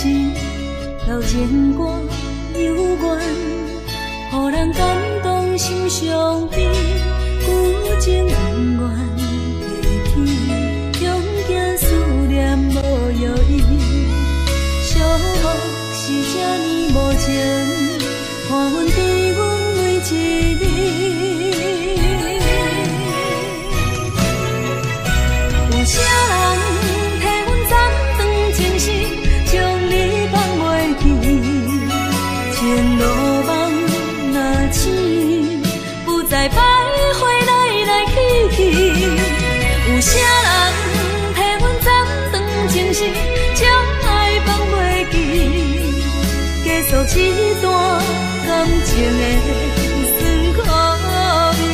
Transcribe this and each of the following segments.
是老情歌幽怨，予人感动心伤悲，旧情永远提起，用行思念无药医，寂寞是这呢无情，看阮伫阮每一日。有啥人替阮斩断情丝，将你放袂记？前路梦若醒，不再徘徊来来去去。有啥人替阮斩断情丝，将爱放袂记？结束一段感情的酸苦味。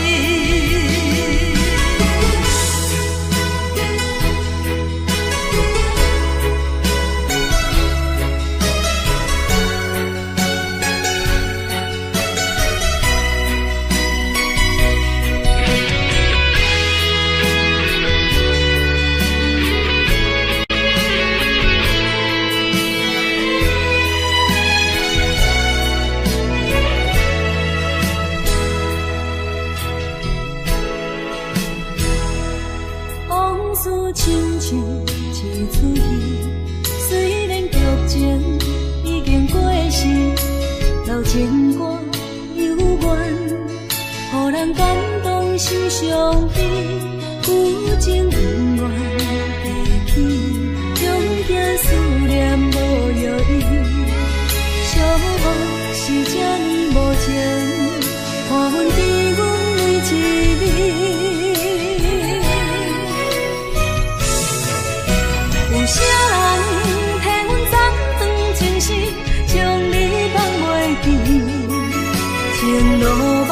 亲像一出戏，虽然剧情已经过时，老情歌幽怨，予人感动心伤悲，旧情永远提起，用行思念无药医，寂寞是这呢无情，看阮伫阮每一日。有啥人替阮斩断情丝，将你放袂记？前路梦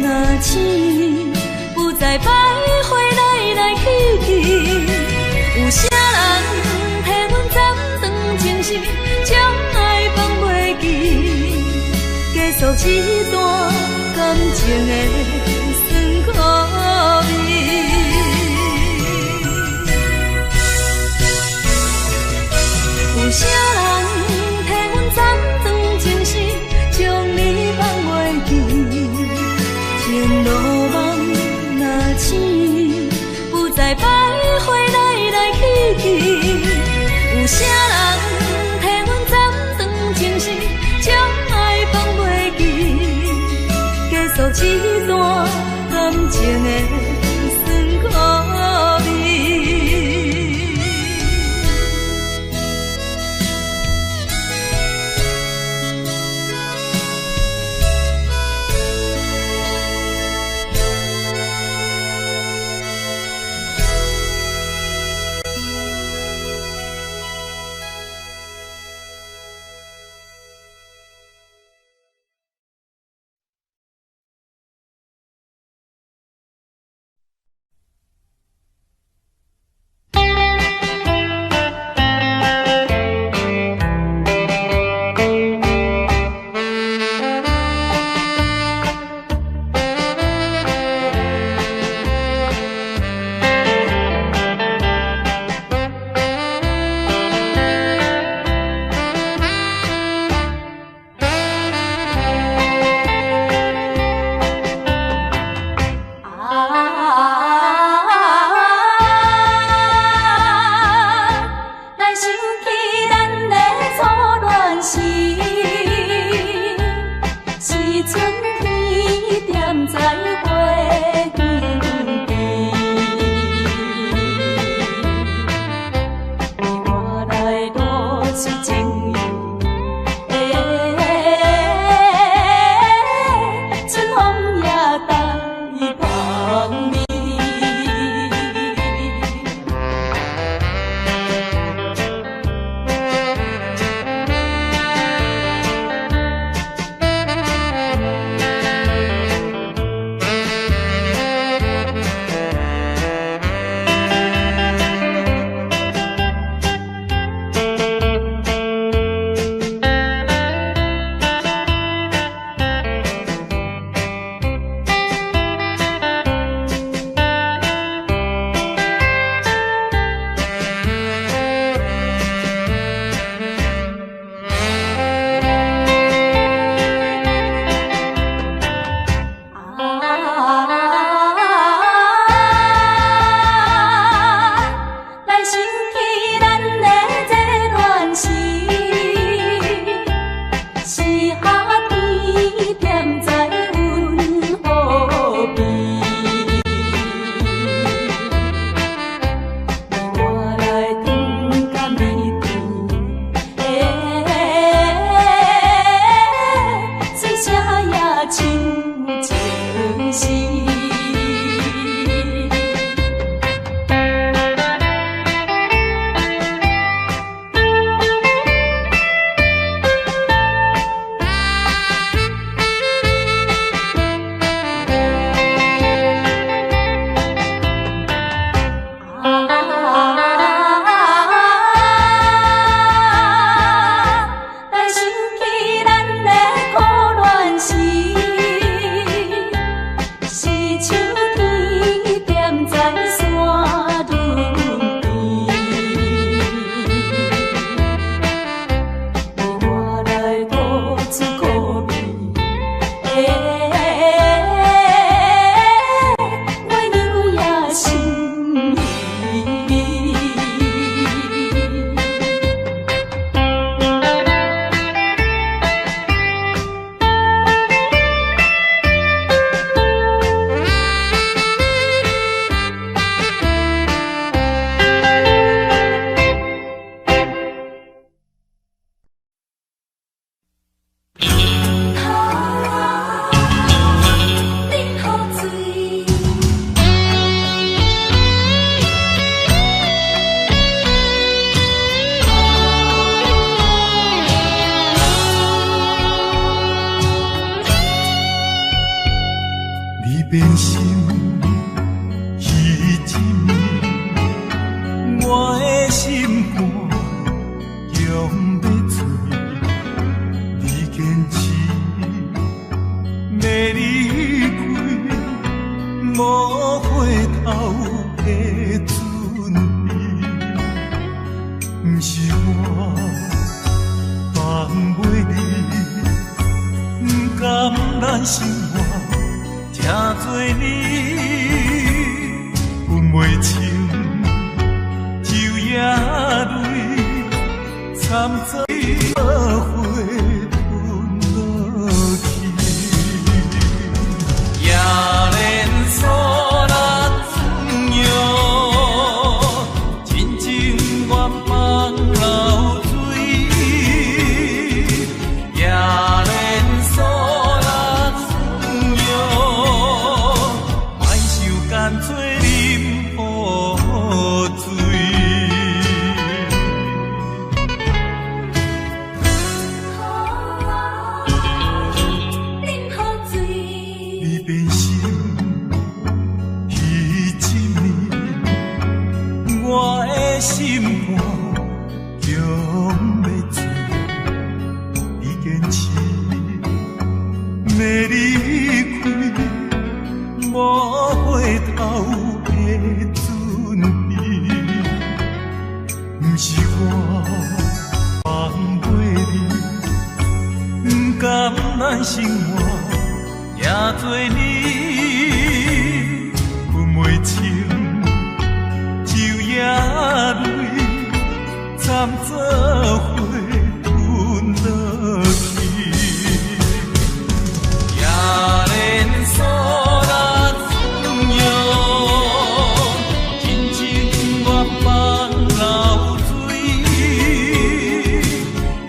若醒，不再徘徊来来去去。有啥人替阮斩断情丝，将爱放袂记？结束一段感情的酸苦味。有啥人替阮斩断情丝，将你放袂记？前路梦若醒，不再徘徊来来去去。有啥人替阮斩断情丝，将爱放袂记？结束一段感情的酸苦味。不是我放袂你，不甘咱生活这多年，分袂清昼夜泪，惨遭花吞落去，也连锁。咱生活也多年，分袂清昼夜泪，惨遭花吞落去，也连锁咱温柔，真情愿放流水，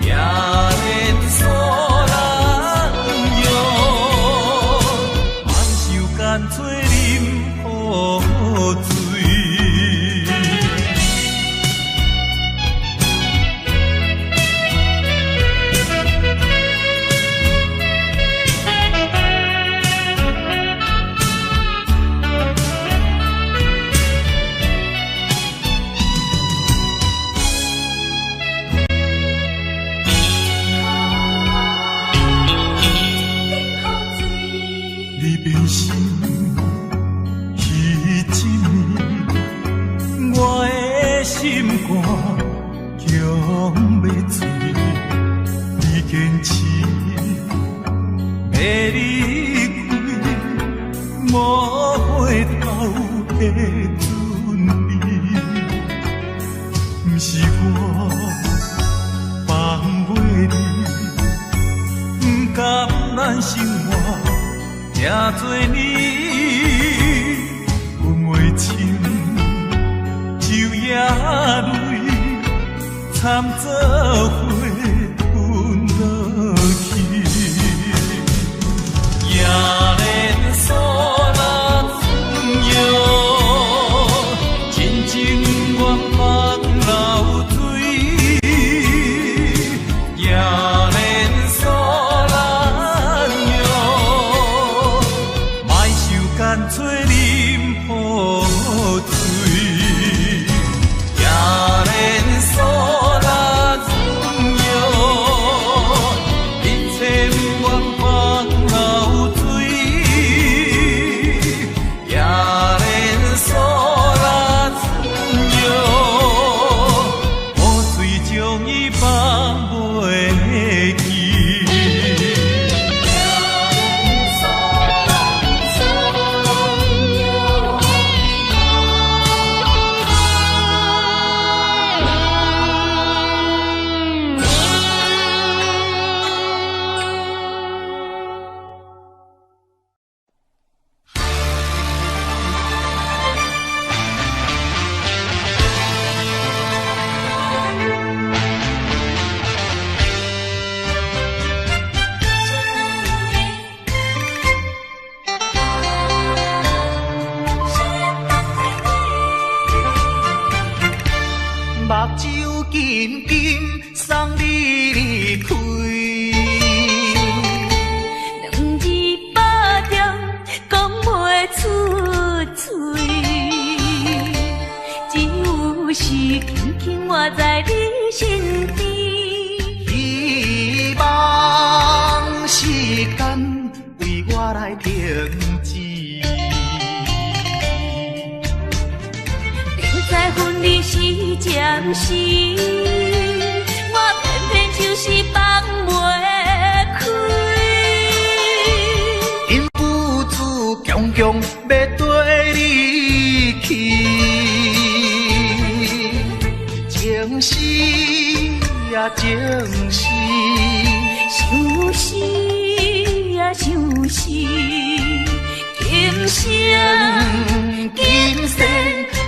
也连锁。干脆饮雨水。你变心。心肝强要醉，你坚持要离开，无回头的准备。不是我放袂你，不甘咱生活这多年，分袂清。昼夜泪，惨遭花吞落去，也连锁咱温柔，真情愿放流水，也连锁咱忧，莫受干脆饮雨水。目睭紧紧送你离开，两字百点讲袂出嘴，只有是轻轻活在你身边。希望时间为我来停止。在分离时渐时。啊情死，想死啊想死，今生今世，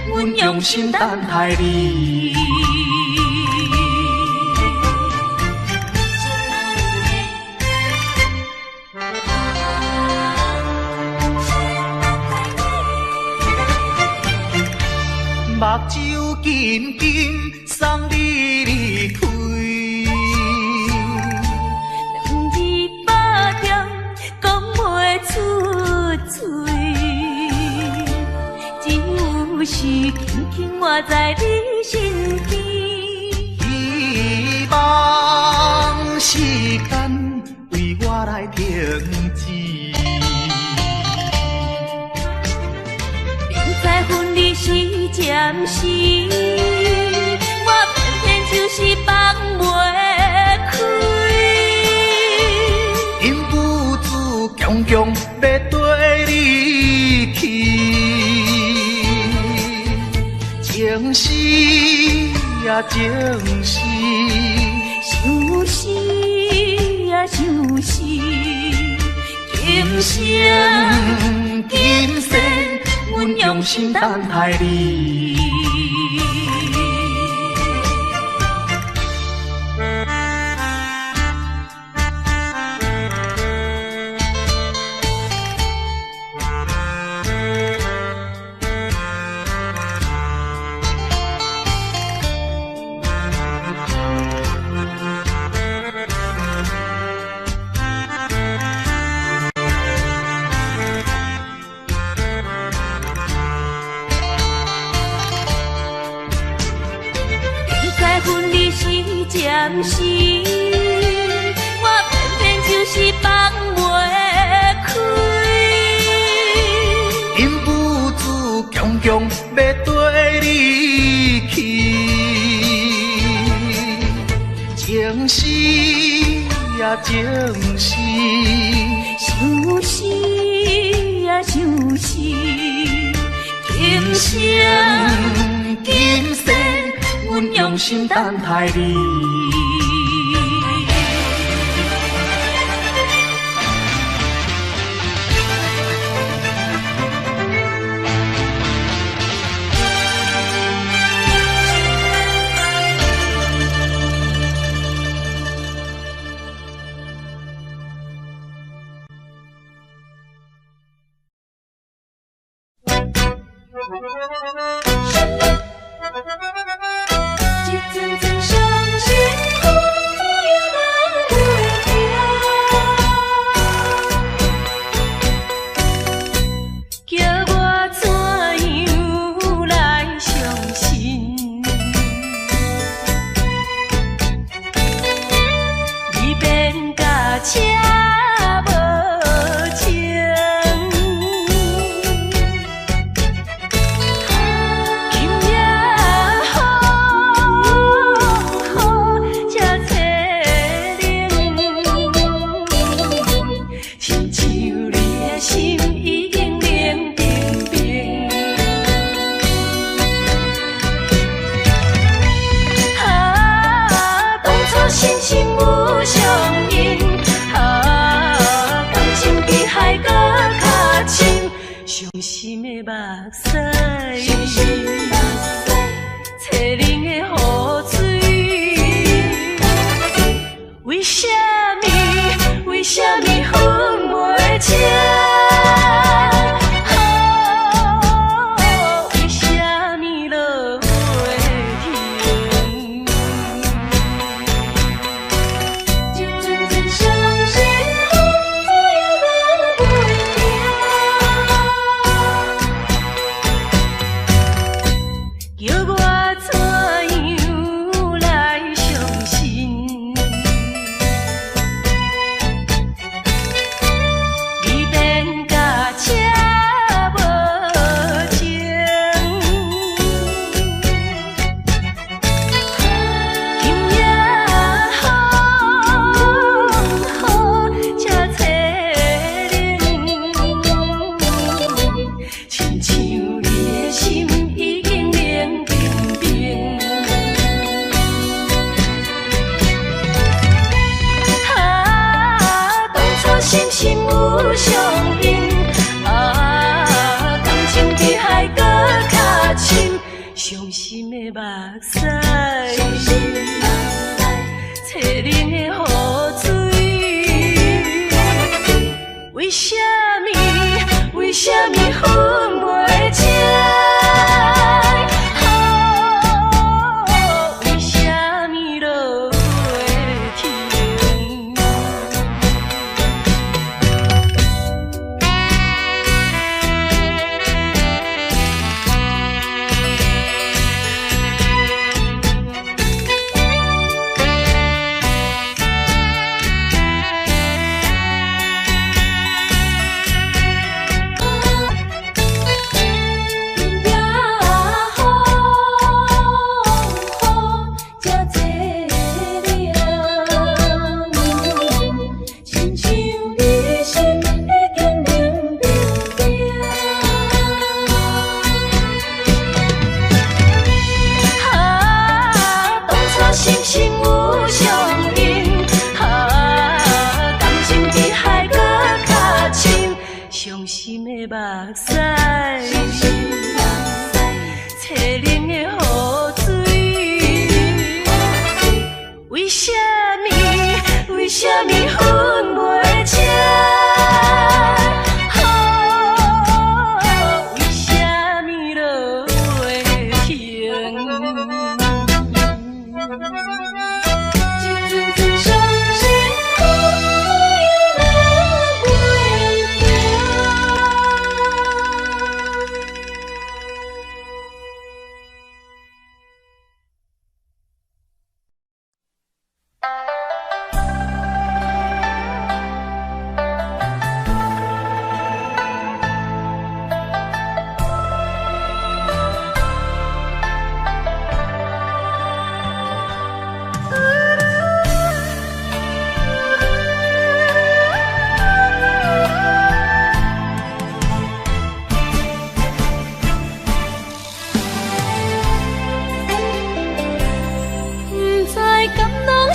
阮用心等待你。目睭紧紧送你离开，两字百点讲袂出嘴，只有是轻轻活在你身边。希望时间为我来停止。在分离时暂时，我偏偏就是放袂开。因父子强强要跟你去，情死啊情死，想死啊想死，今生今世，阮用心等待你。暂时，我偏偏就是放袂开。因父子强强要跟你去，情死啊情死，想死啊想死，今生今世，阮用心等待你。一阵阵伤心风左右来回听，叫我怎样来相信？你变甲车无情。心情无相应，感情比海搁较深，伤心的目屎，淬冷的雨水，为什么为什么分袂清？心有相应。啊，感情比海搁较深，伤心的目屎，淬冷的雨水。为什么？为什么分袂清？为什么落袂停？伤心的目屎，淬冷的雨水。为什么？为什么分袂清？为什么落袂停？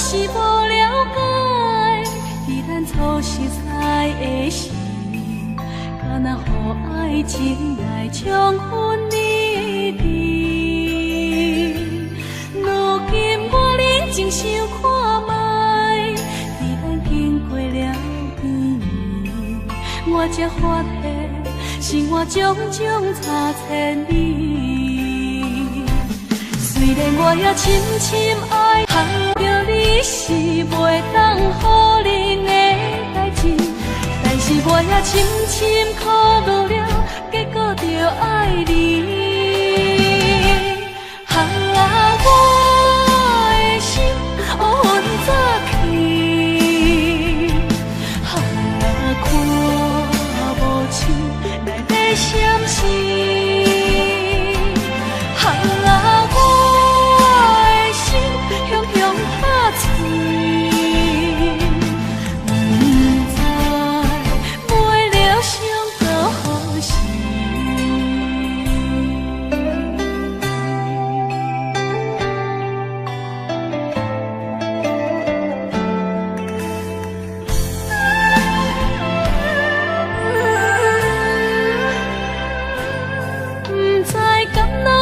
是无了解，伫咱初识彩的时，敢若予爱情来冲昏你智。如今我认真想看卖，伫咱经过了几年，我才发现生活种种差千里。虽然我也深深爱着你是袂当予人的代志，但是我也深深苦恼了，结果着爱你。我的心乌云早起，看无像来在闪烁。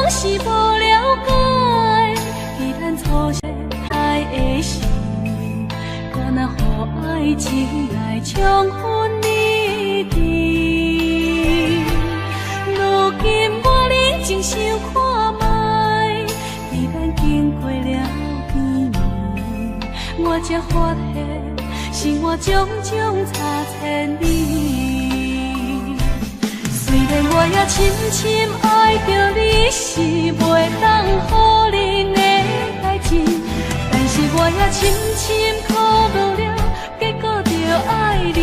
是无了解，伫咱初识爱的时，敢若予爱情来冲昏你智。如今我认真想看卖，伫咱经过了几年，我才发现生活种种差千里。虽然我也深深爱着你是袂当予人的代志，但是我也深深苦恼了，结果着爱你。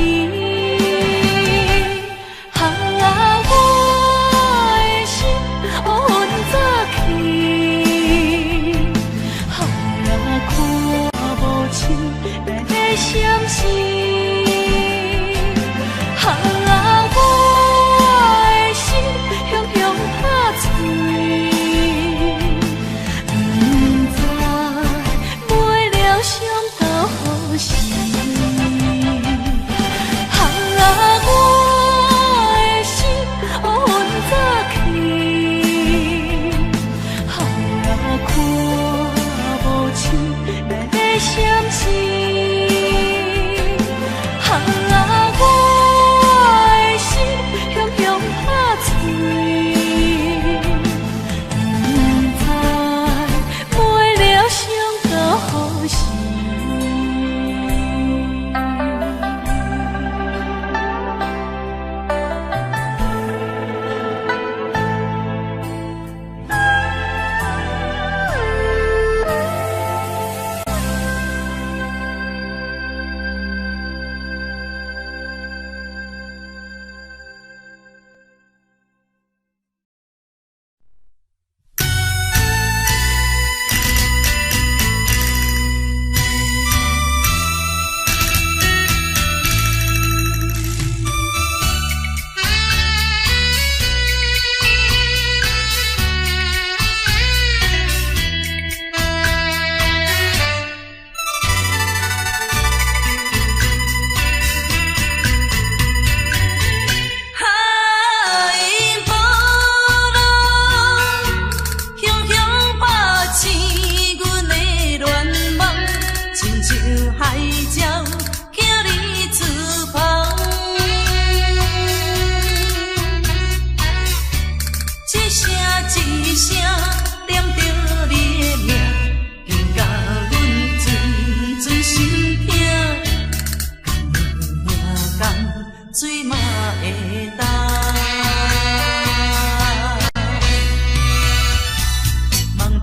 我的心乌云早起，看无像来在闪烁。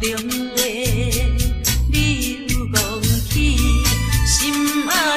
中的你又讲起，心爱。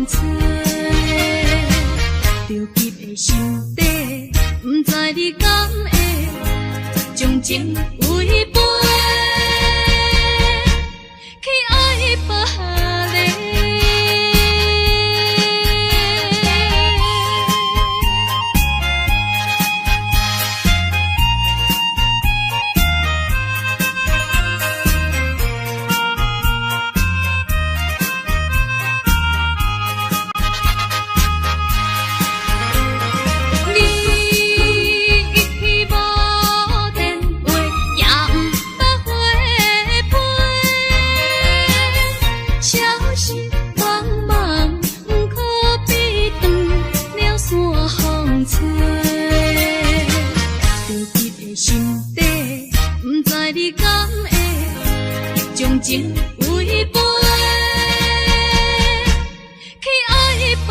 吹，着急的心底，不知你敢会将情违背，去爱别个。情违背，去爱别个。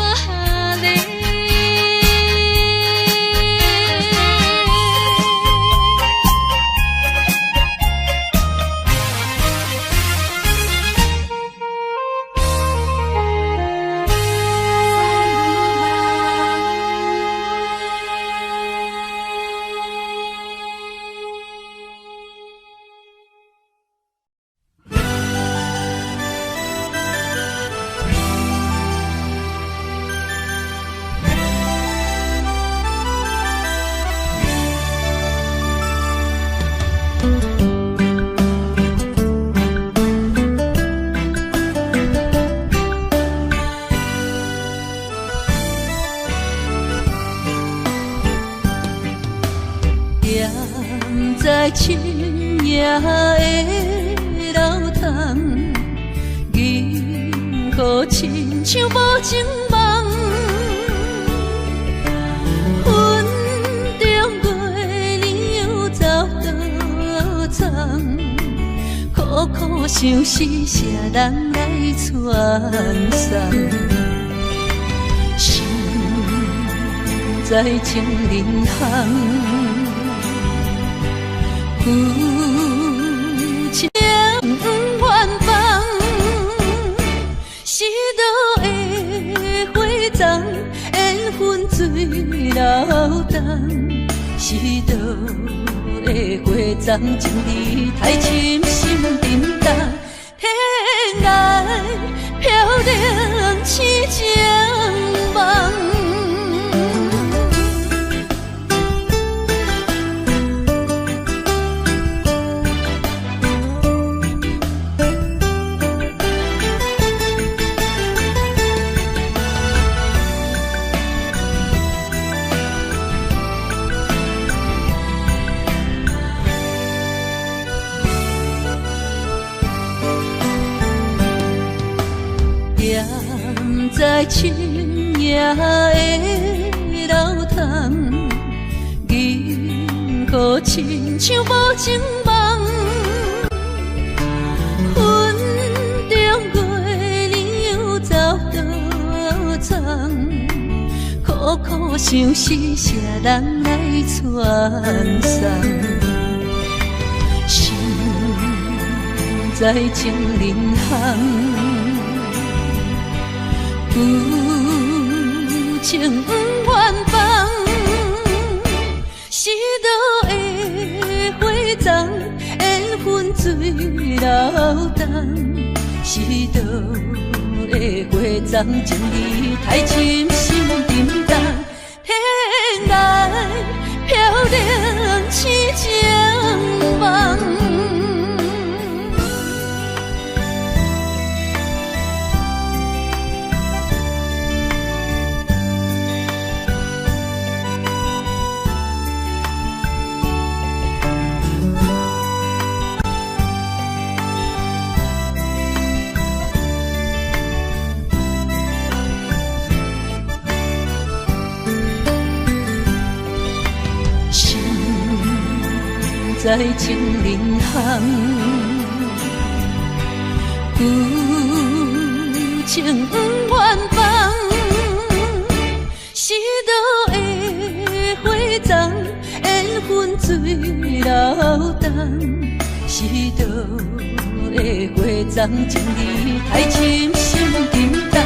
在深夜的楼窗，银河亲像无情梦，云中月亮走倒藏，苦苦相思谁人来传送？心在情人行。有情远方，是倒的花丛，缘分水流动。是倒的花丛，情意太深，心沉重。天涯飘零痴情梦。在深夜的楼窗，银河亲像无情梦，云中月亮走倒藏，苦苦相思谁人来传送？心在情人行。有情远方，是倒的花丛，缘分水流动。是倒的花丛，情意太深，心沉重。天涯飘零痴情梦。在情人行，有情远方，是倒的花丛，缘分水流动。是倒的花丛，情意太深，心沉重。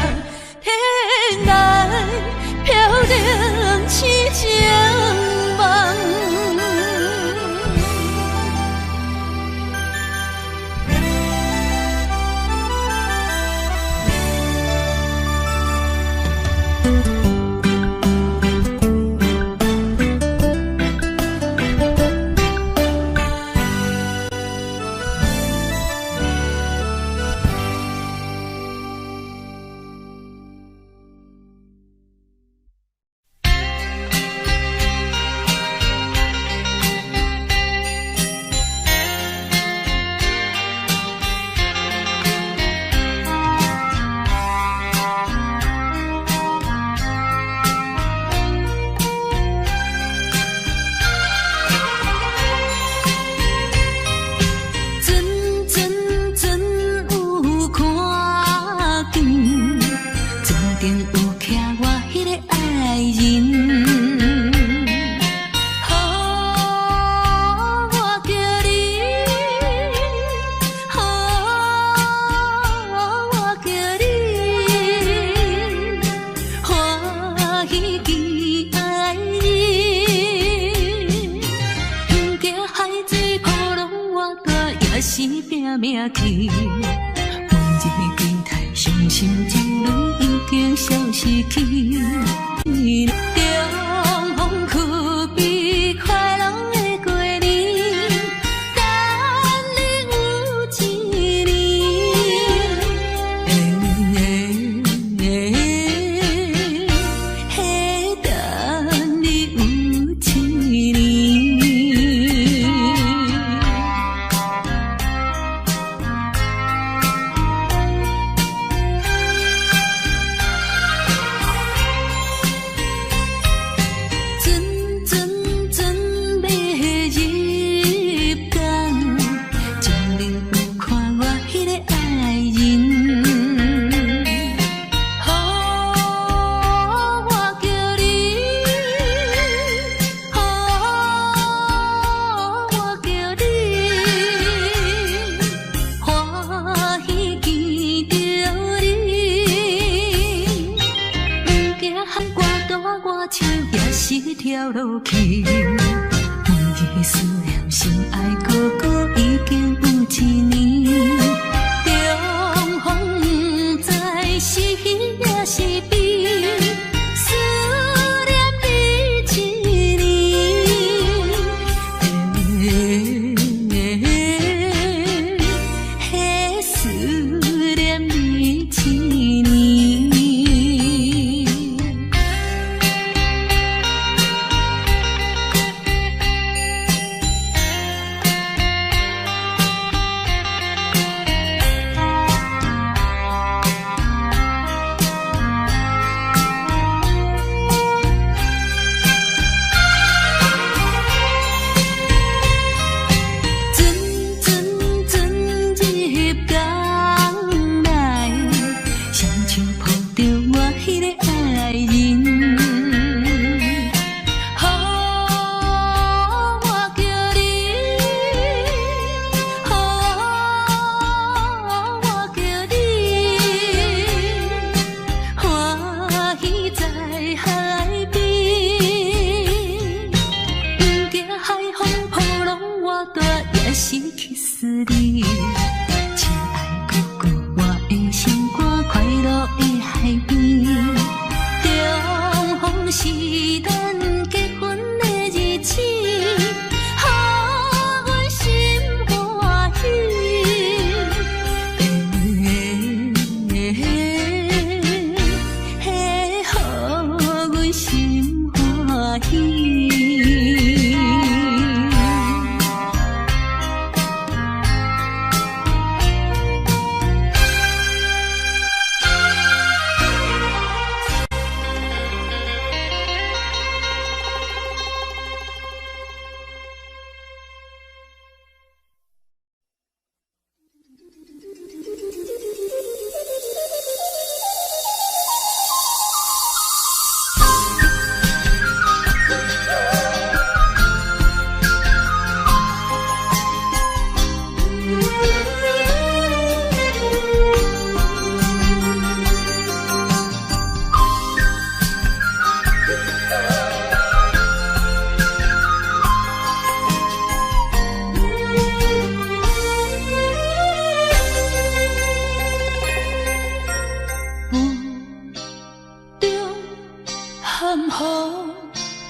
含糊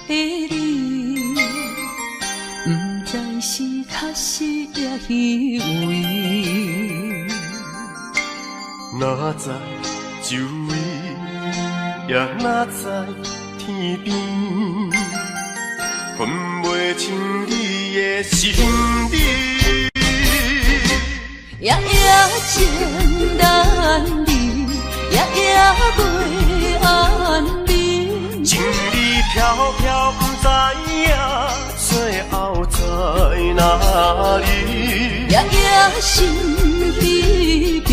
的你，不知是确实也虚伪。哪知周围，也哪知天边，分袂清你的心理。夜夜情难离，夜夜袂安眠。情意飘飘，不知影最后在哪里。夜夜心稀微，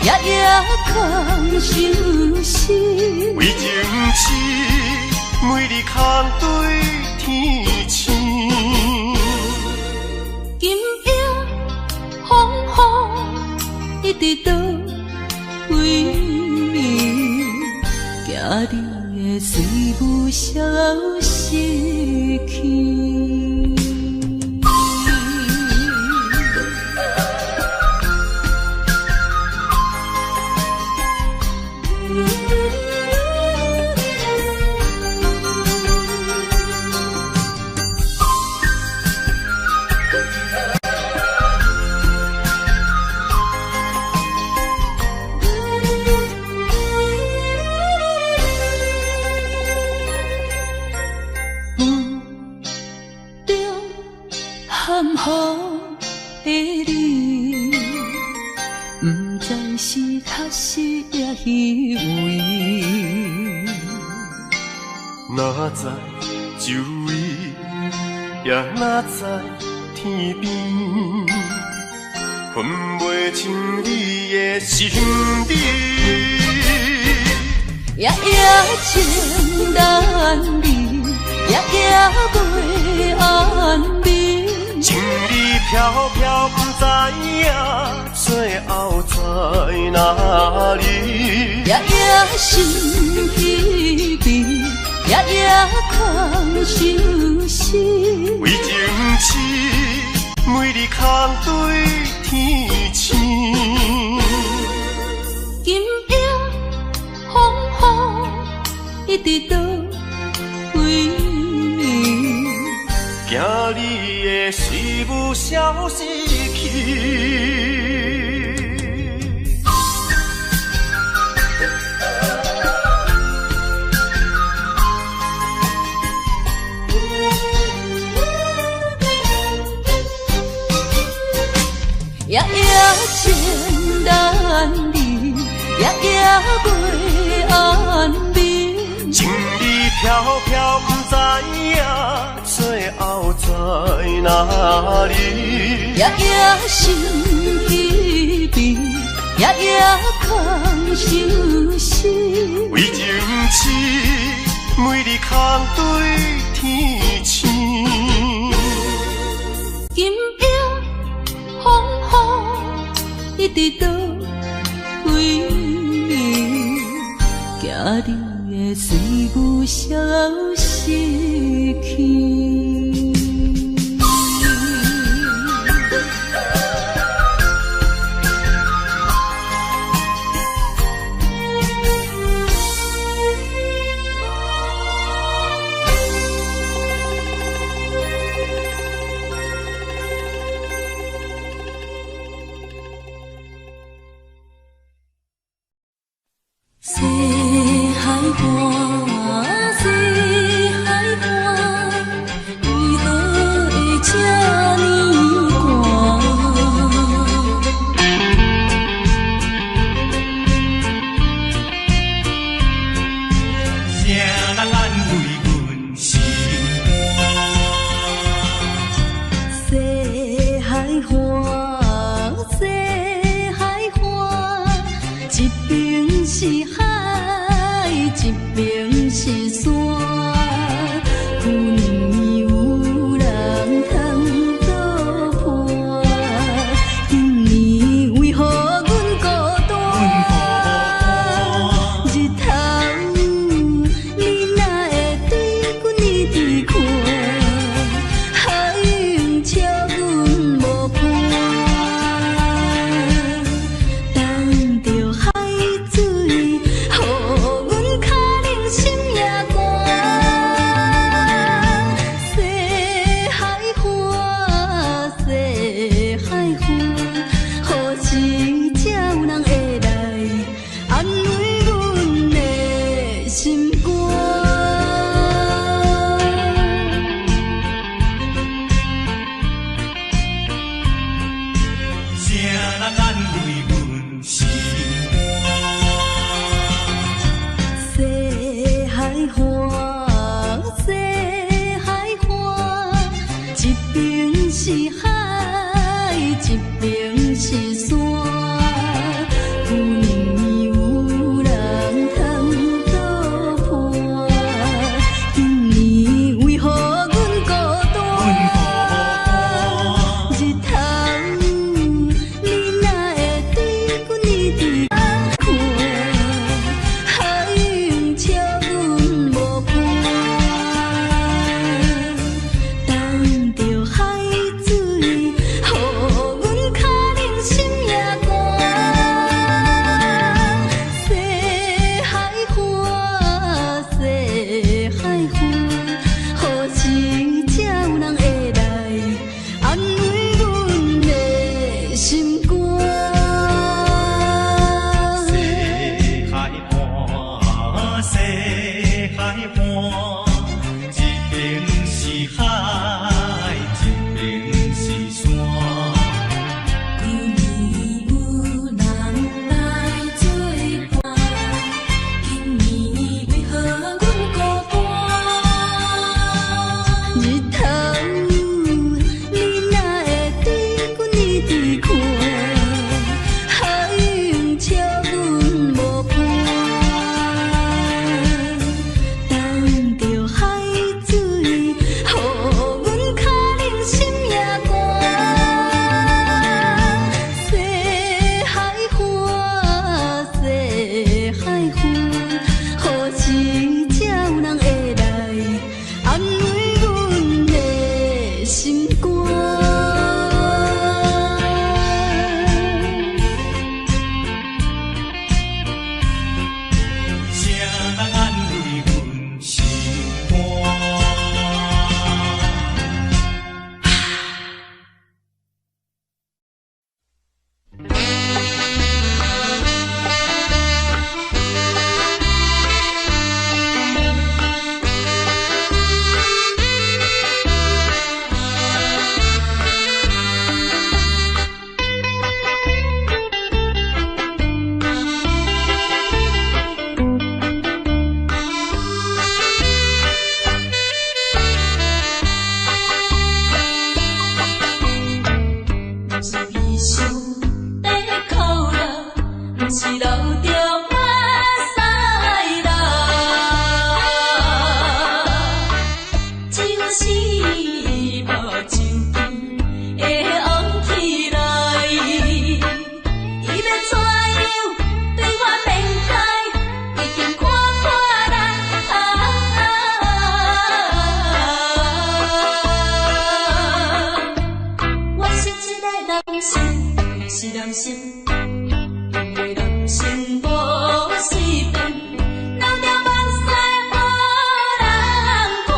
夜夜空相思。为情痴，每日空对天星。今夜风雨一直到为暝，惊你的随无消息去。含糊的你，不知是确实也虚伪。哪知周围，也哪知天边，分袂清你的心理。夜夜情难离，夜夜袂安眠。情意飘飘，不知影最后在哪里。夜夜心稀微，夜夜空相思。为情痴，每日空对天星。今夜风雨一直到为暝，惊你的随无消息去。夜夜情难离，夜夜袂安眠。情意飘飘，不知影最后在哪里。夜夜心稀微，夜夜空相思。为情痴，每日空对天星。今夜风雨一直到为暝，惊你的随无消息去。西海岸，西海岸，为何会这呢寒？谁人安慰阮心肝？西海岸，西海岸，一边是海，一边是山。旧年有人通作伴，今年为何阮孤单？日头你心肝。谁人安慰阮心西海岸，西海岸，一边是海，一边是山。有年有人通作伴，今年为何阮孤单？日头，你哪会对阮一直看？海涌笑阮无伴，等着海水，予阮脚冷心也寒。西海岸，西海岸，何时才有人会来安慰阮的心肝？西海岸，西海岸，一边是海，一边是山。旧年有人来作伴，今年为何阮孤单？日头，你哪会对阮一直看？海涌笑阮无伴，等着海水，予阮脚冷心也寒。西海岸，西海岸，何时才有人会来安慰阮的心肝？谁人安慰阮心肝？是悲伤在哭泣，不是流着眼屎啦。就是目睭会红起来，伊要怎样对我免知，已经看破人。我是一个人生，是人生，因为人生无随便，留着目屎予人看。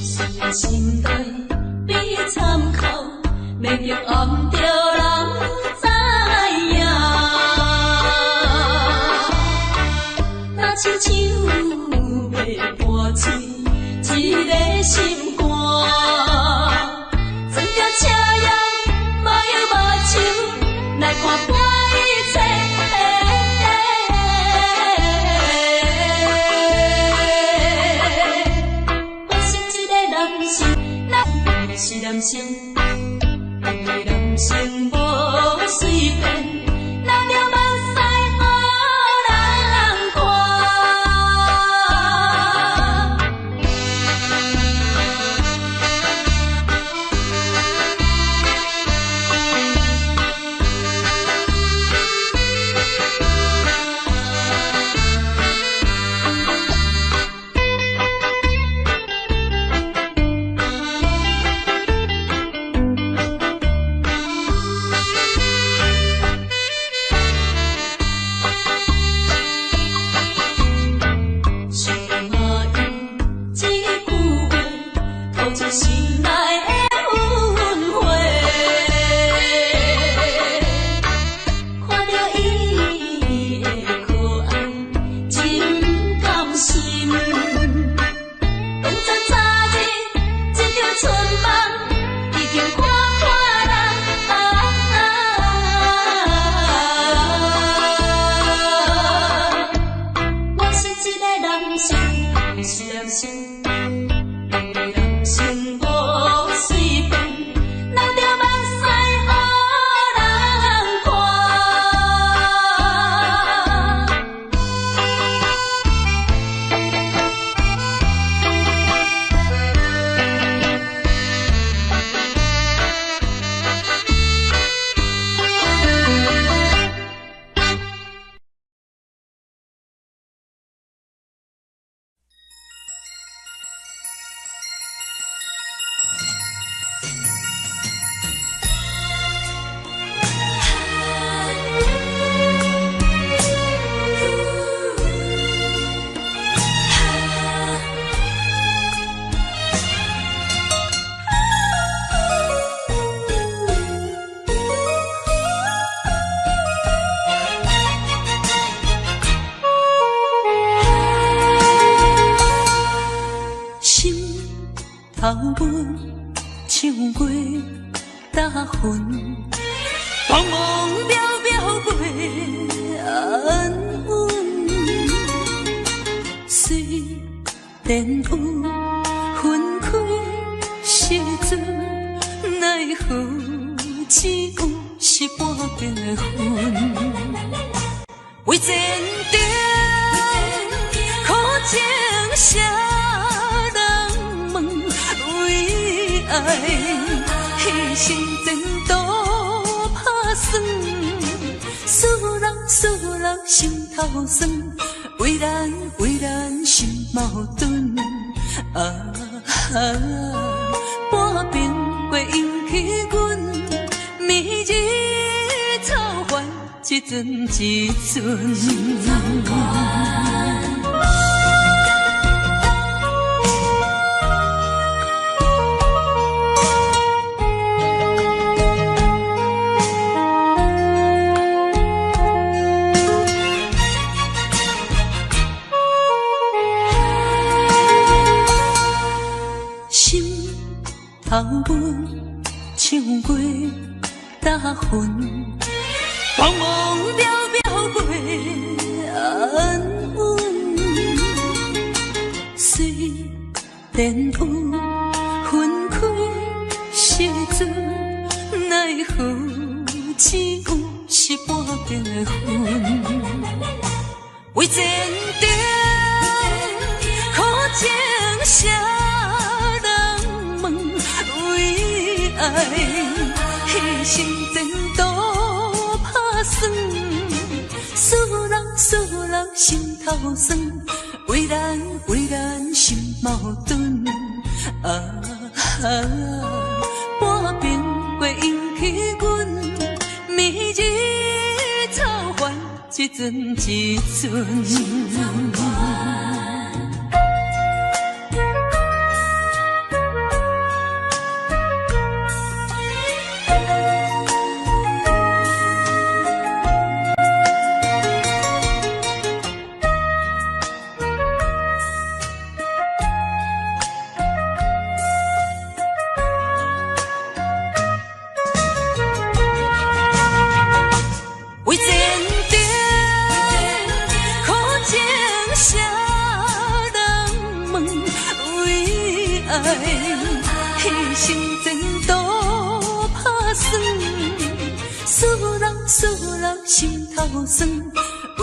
是心内比参考。电有分开时阵，奈何只有是半边的云。为前程苦情谁人问？为爱牺牲前途打算，思人心头酸。为咱心矛盾，半边过引起阮暝日草原一阵一阵。头阮唱过大云，茫茫渺渺过安稳。虽然有分开时阵，奈何只有是半边的云。为前程苦情谁？爱牺牲前途打算，思人心头酸。为咱心矛盾，半边过引起阮暝日草原一阵一阵。牺牲前途打算，思人心头酸。为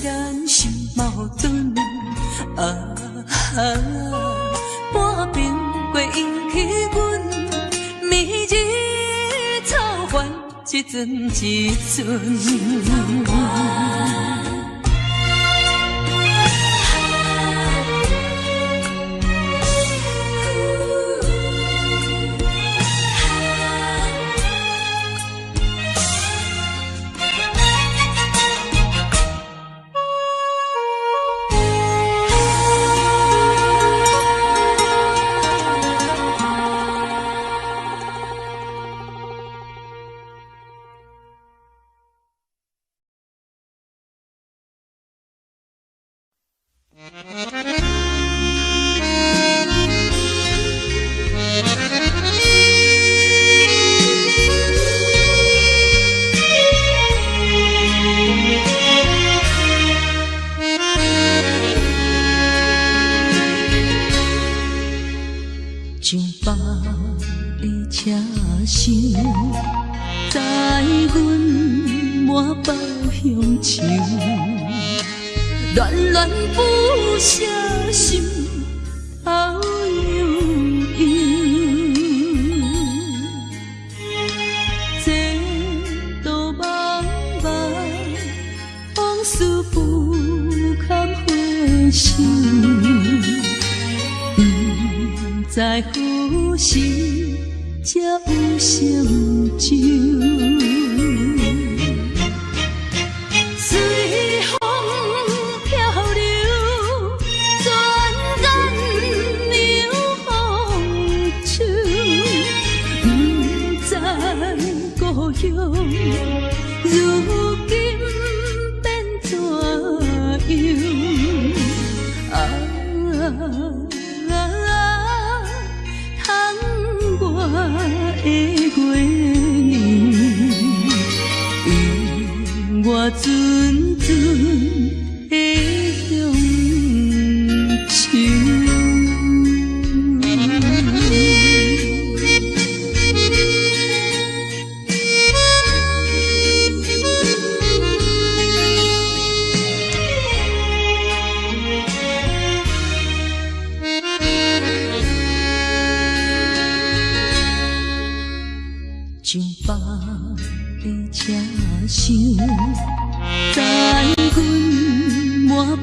咱心矛盾，半边过引起阮暝日草原一阵一阵。上百的车声，载阮满北乡愁，恋恋不舍心头悠悠。这道茫茫往事不堪回首。在何时才有成就？随风漂流，转眼流风手。不知故乡如今变怎样？的月圆，我阵阵的乡愁。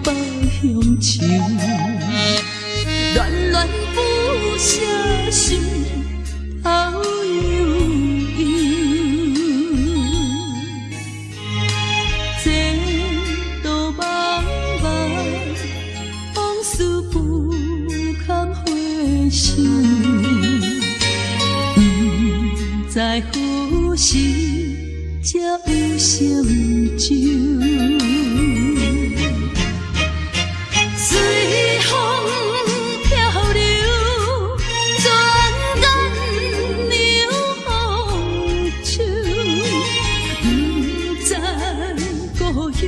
北乡愁，恋恋不舍心头悠悠。这道茫茫往事不堪回首，不知何时才有成就。随风漂流，转眼流风手，不知故乡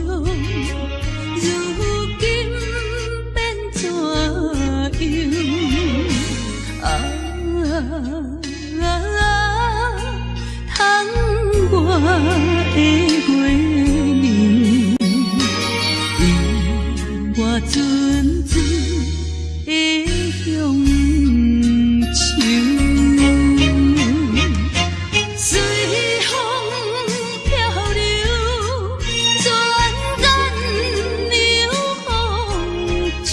如今变怎样？窗外的月亮，引我阵阵的乡愁。随风漂流，转眼流风手，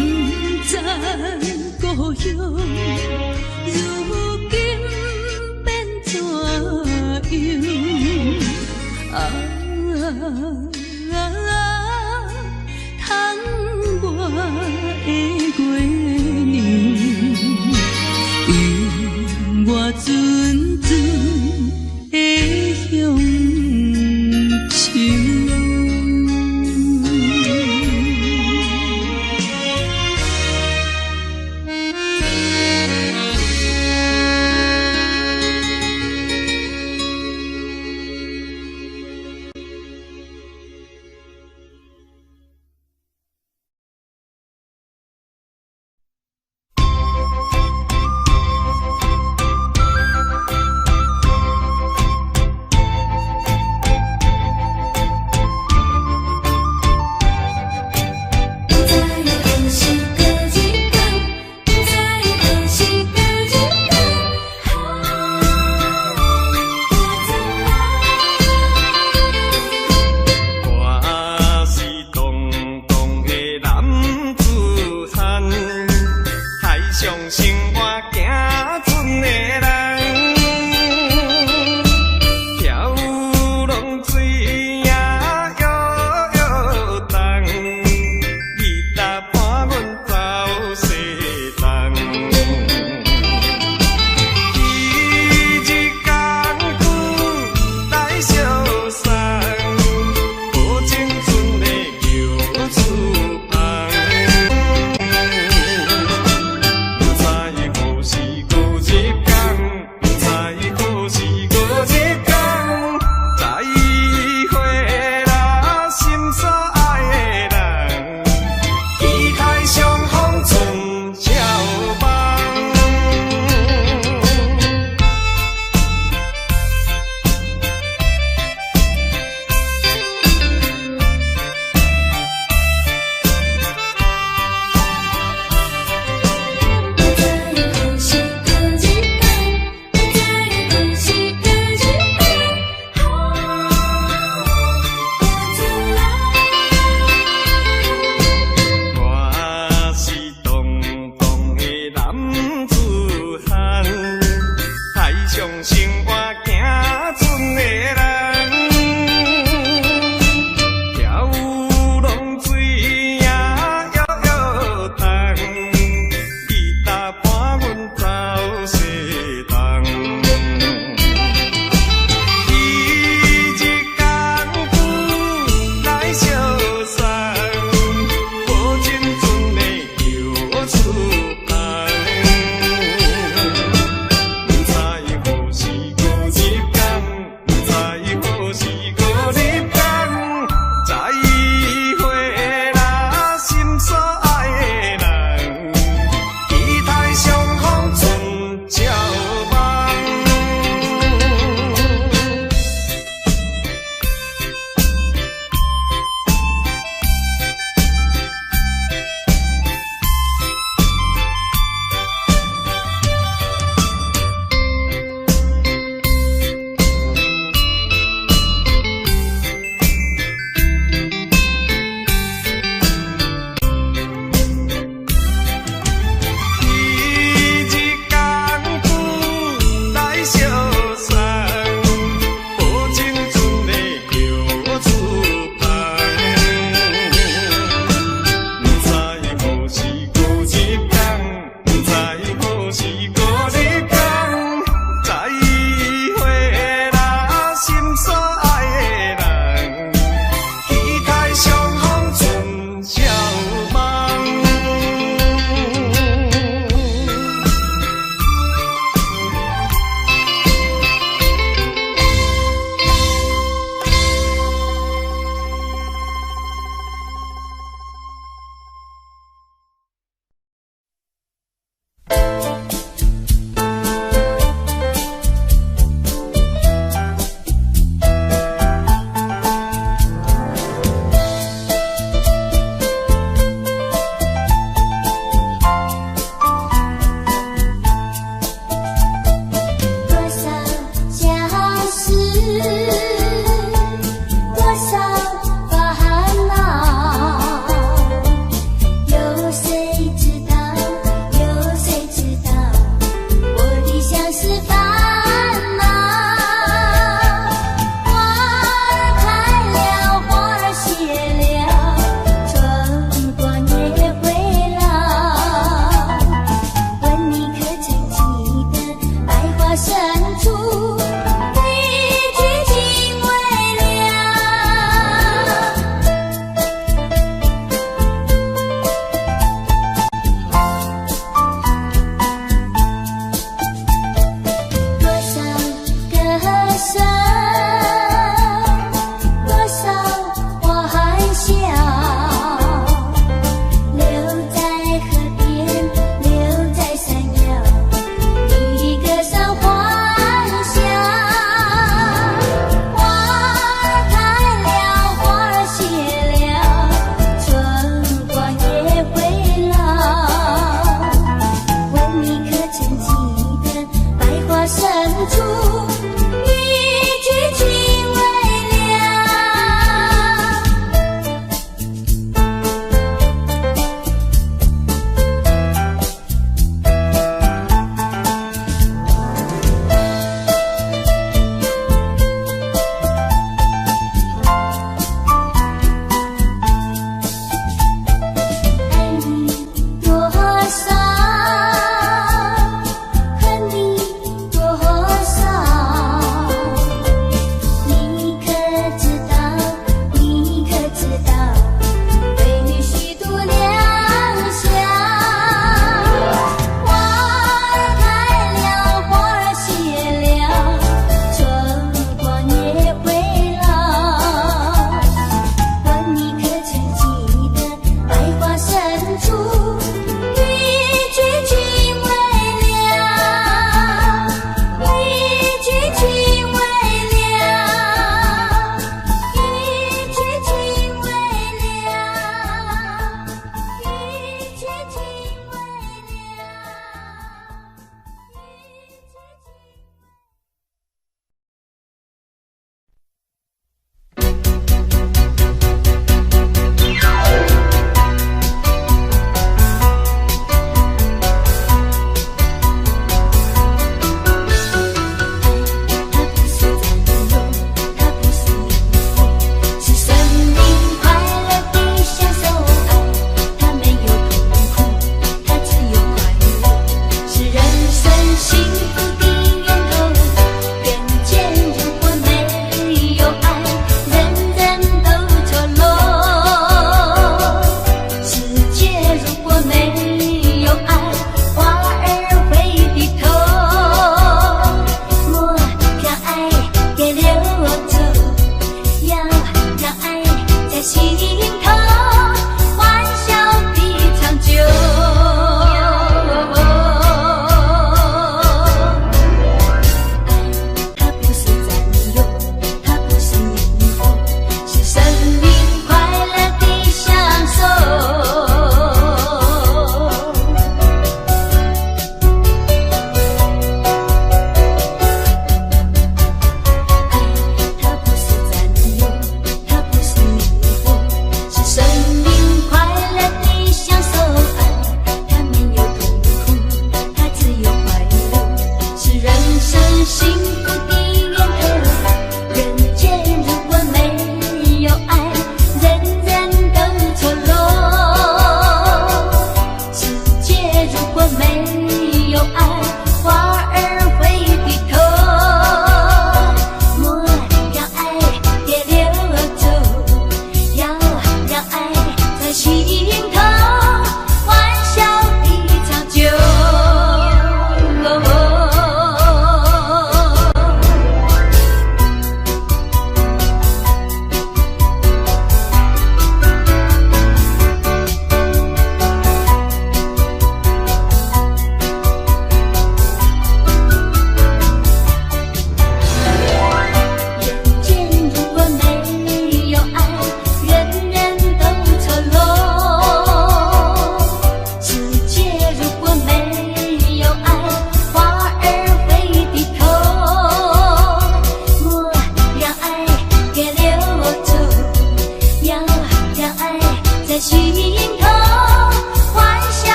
不知故乡如今变怎样？窗外的月亮，引我阵阵的乡愁。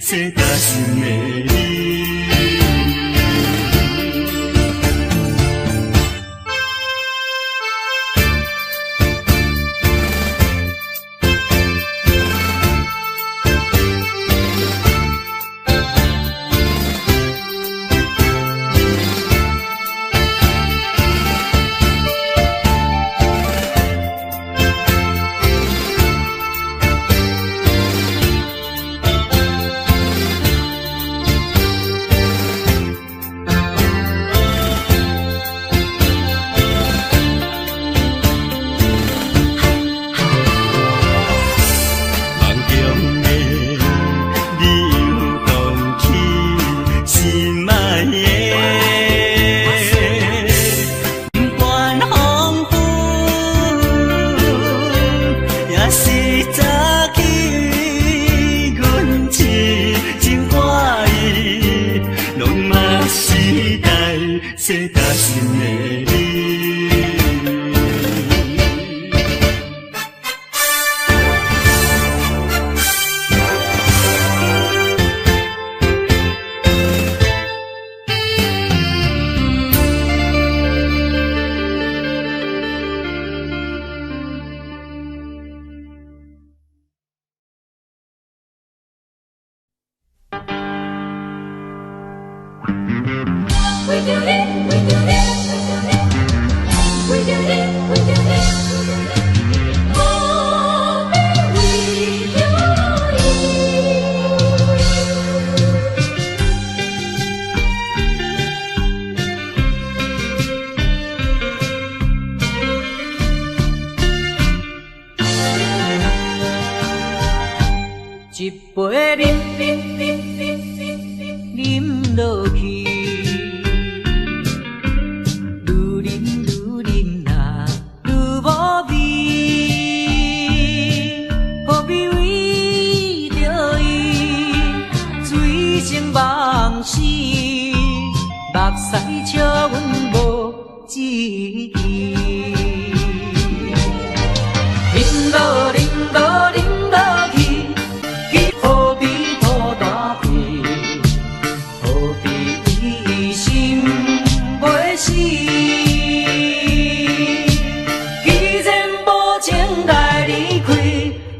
世大心的你。世大心的你。一杯饮落去，愈饮啊愈无味，何必为着伊醉生梦死，目屎笑阮无志气。饮落去。何必抱大皮？何必为心袂死？既然无情来离开，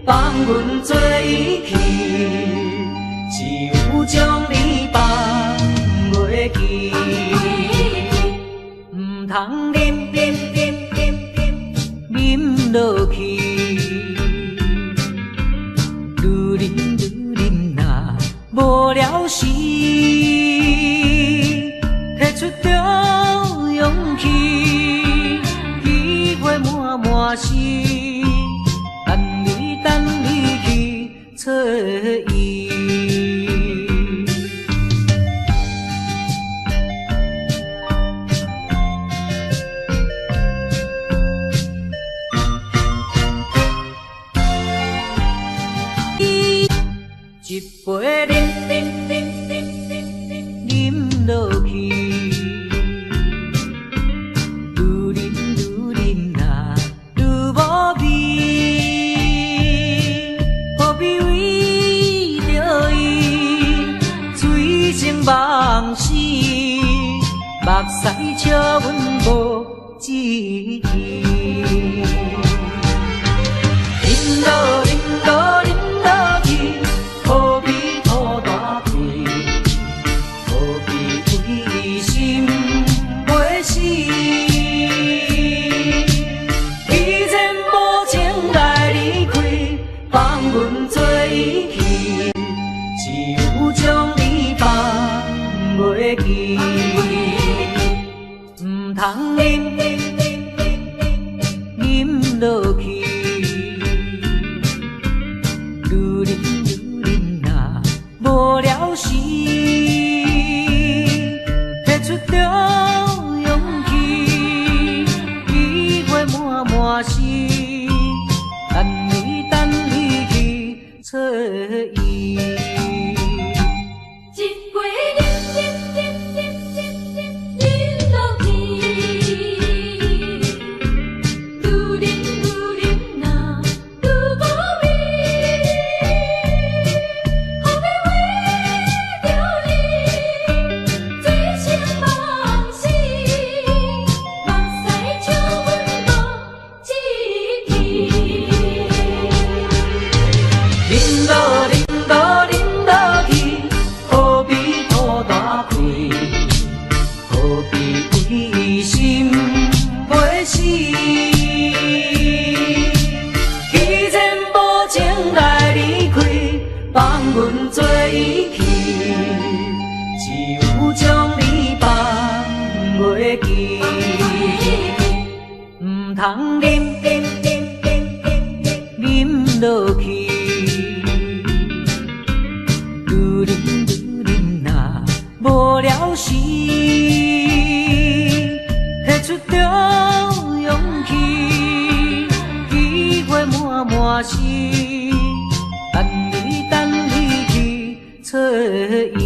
放阮做伊去，只有将你放袂记。唔通饮落去。无聊时，摕出着勇气，机会满是，等你去找伊。一杯饮落去，愈饮啊愈无味，何必为着伊醉生梦死，目屎笑阮无志气。饮落去。何必抱大皮？何必为心袂死？既然无情来离开，放阮做伊去，只有将你放袂记。唔通饮落去。无聊时，摕出着勇气，机会满是，等你去找伊。一杯饮落去，回去，只有将你放袂记，唔通啉落去，愈啉若无了时，拿出着勇气，机会满是，等你去找伊。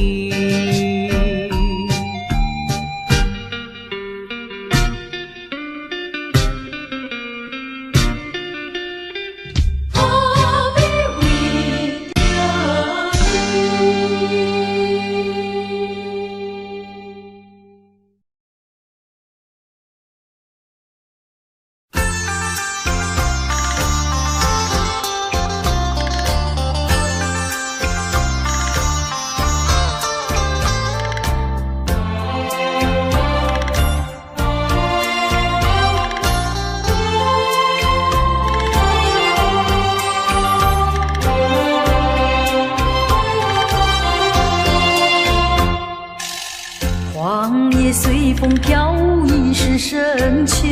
黄叶随风飘，已是深秋。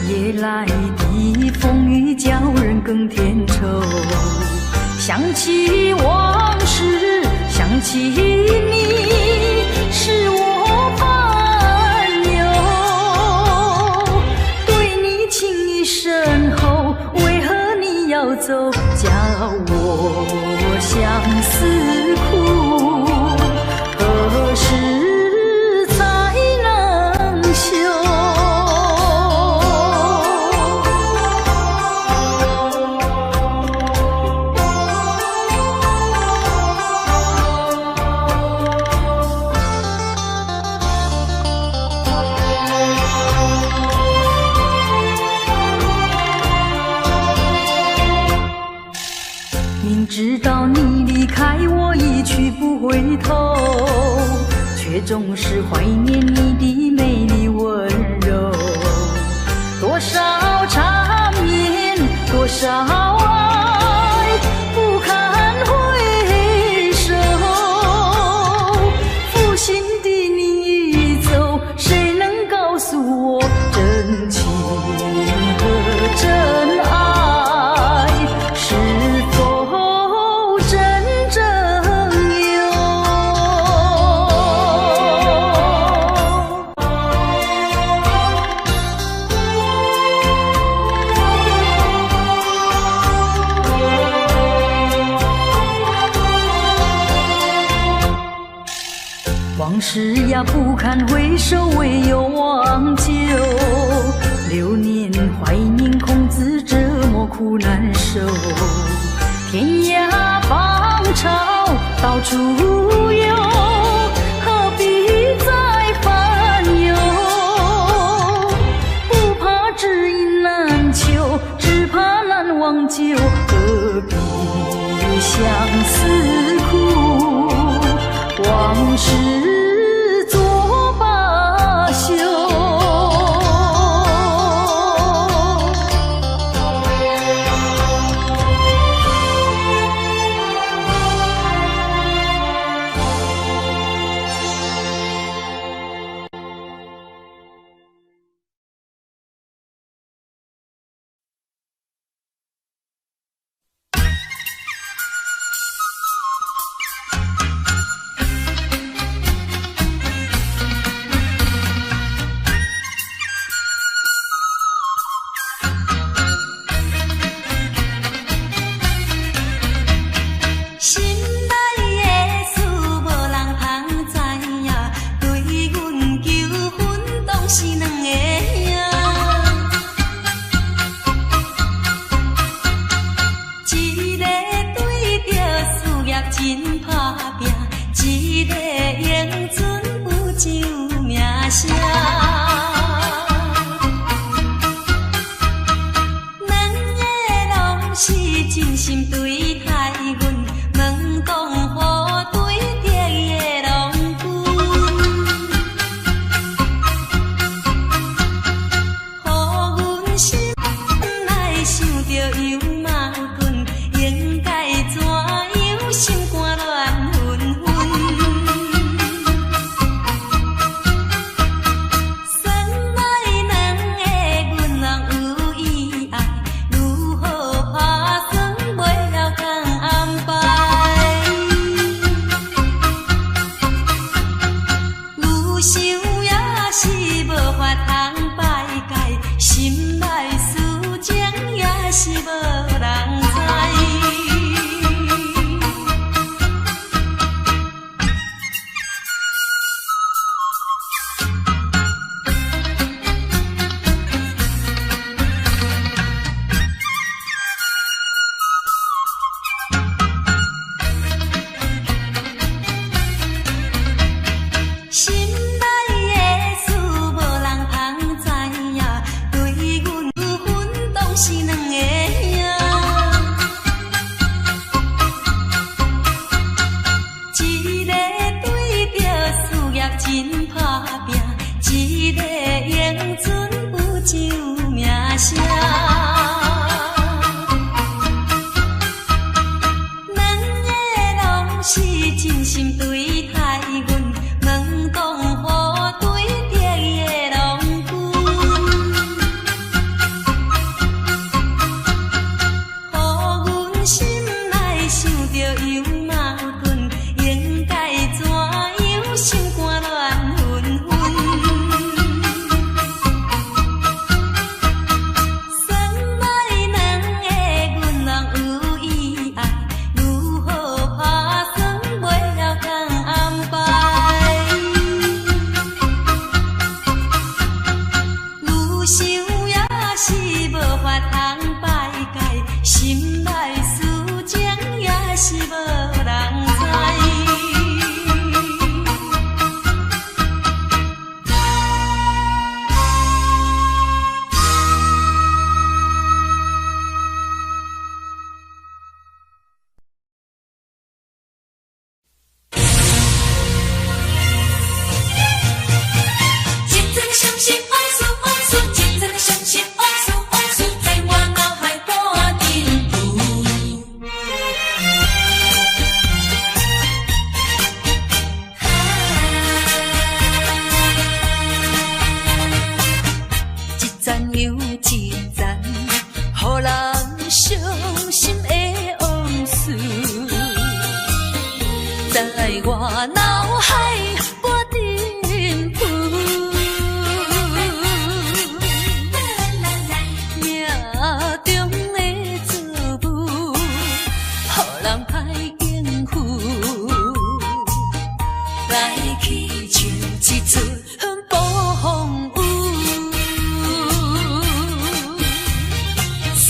夜来的风雨叫人更添愁。想起往事，想起你，是我烦忧。对你情意深厚，为何你要走？叫我相思苦，何时才能休？明知道你离开我一去不回头，却总是怀念你的美丽温柔。多少缠绵，多少爱，不堪回首。负心的你一走，谁能告诉我真情和真爱是否真正有？往事呀不堪回首，唯有忘旧。流年怀念，空自折磨苦难受。天涯芳草到处有，何必再烦忧？不怕知音难求，只怕难忘旧。何必相思苦？往事作罢休。紧打拼，一个英俊有上名声。两个拢是真心对待阮，问讲好对敌的郎君，予阮心内想着有矛盾，应该怎样心肝乱纷纷。算来两个阮人有意爱，如何打算袂了通安排？愈想也是无法通排解，心内思情也是无人知。真正相信往事，往事，真正相信往事，往事，在我脑海半定步。一站又一站，予人伤心的往事，在我脑海半定步。命中的作物，予人歹应付，来去像一出暴风雨。世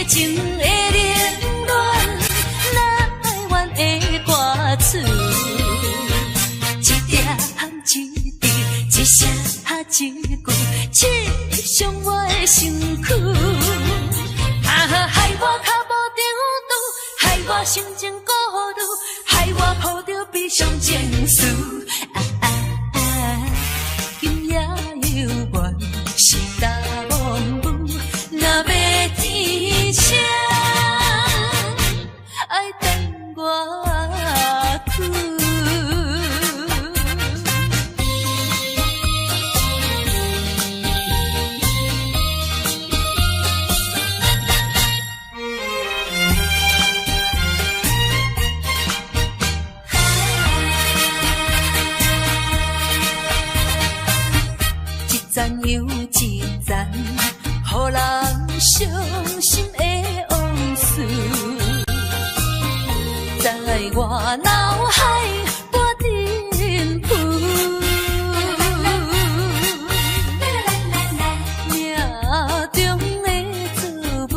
情的冷暖，哪会怨的歌词？一点一滴，一声一句，刺伤我的身躯。害我脚无定路，害我心情孤独，害我抱着悲伤情绪。今夜犹原是大梦雾，若要天晴，爱等我去。一站又一站，予人伤心的往事，在我脑海半定步。命中的作物，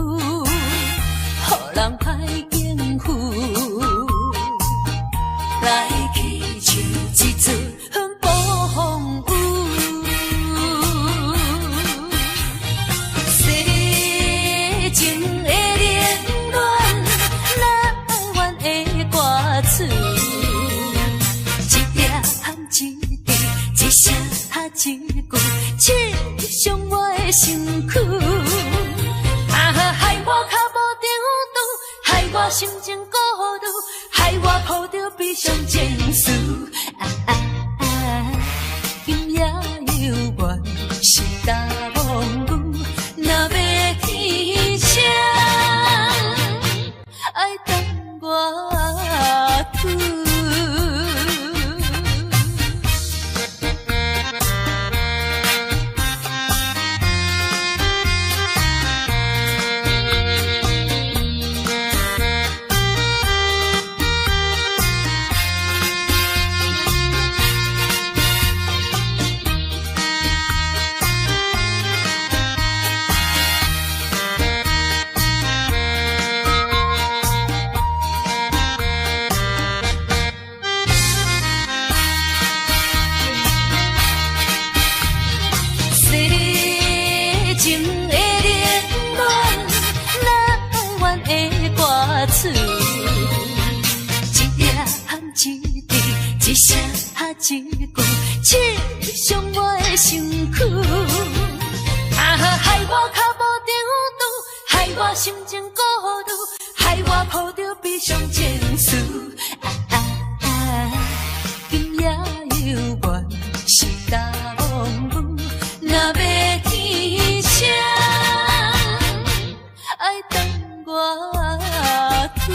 予人歹应付，来去像一出暴风雨。世情的冷暖，哪会怨的歌词？一点一滴，一声一句，刺伤我的身躯。害我脚无定路，害我心情孤独，害我抱着悲伤情绪。今夜犹原是大梦雾，若要天晴，爱等我去。一句，刺伤我的身躯。害我脚步颠倒，害我心情孤独，害我抱着悲伤情绪。今夜犹原是大风雨，若要天晴，爱等我去。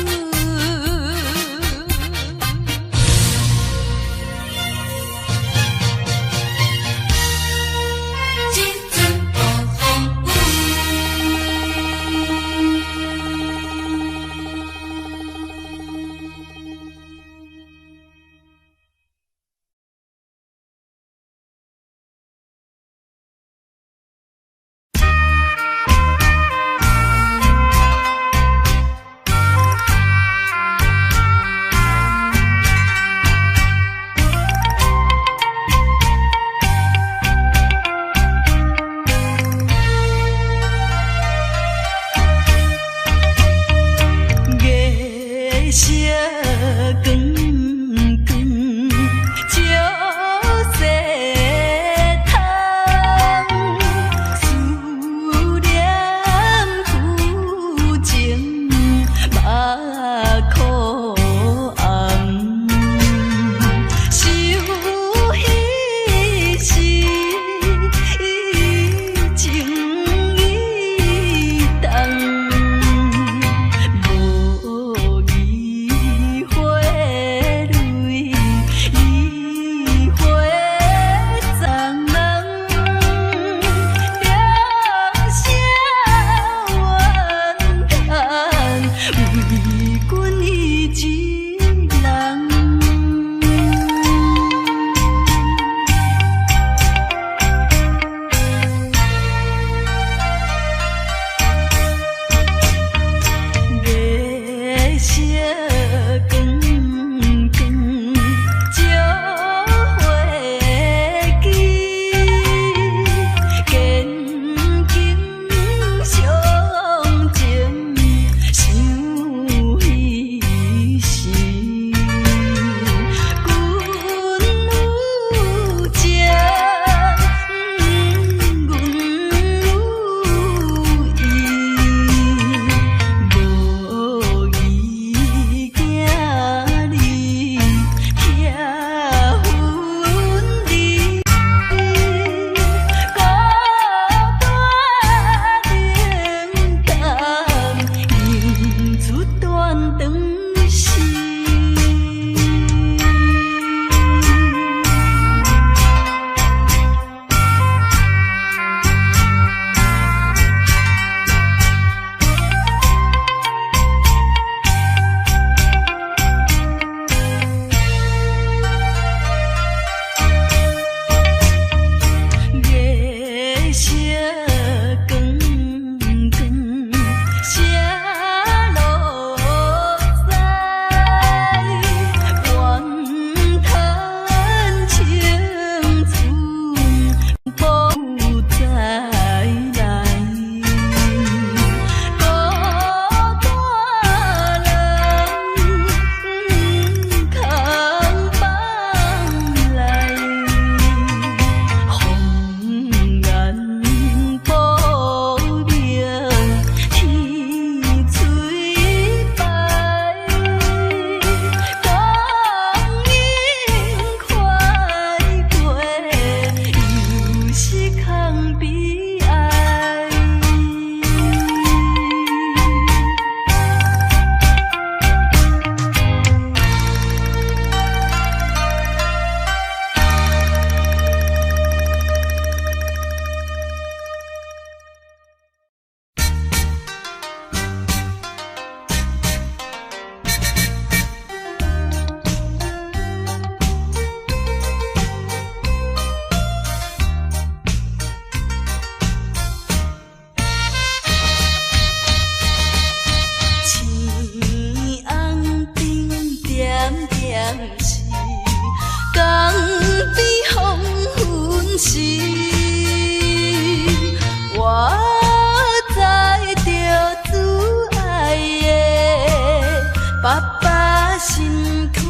爸爸身躯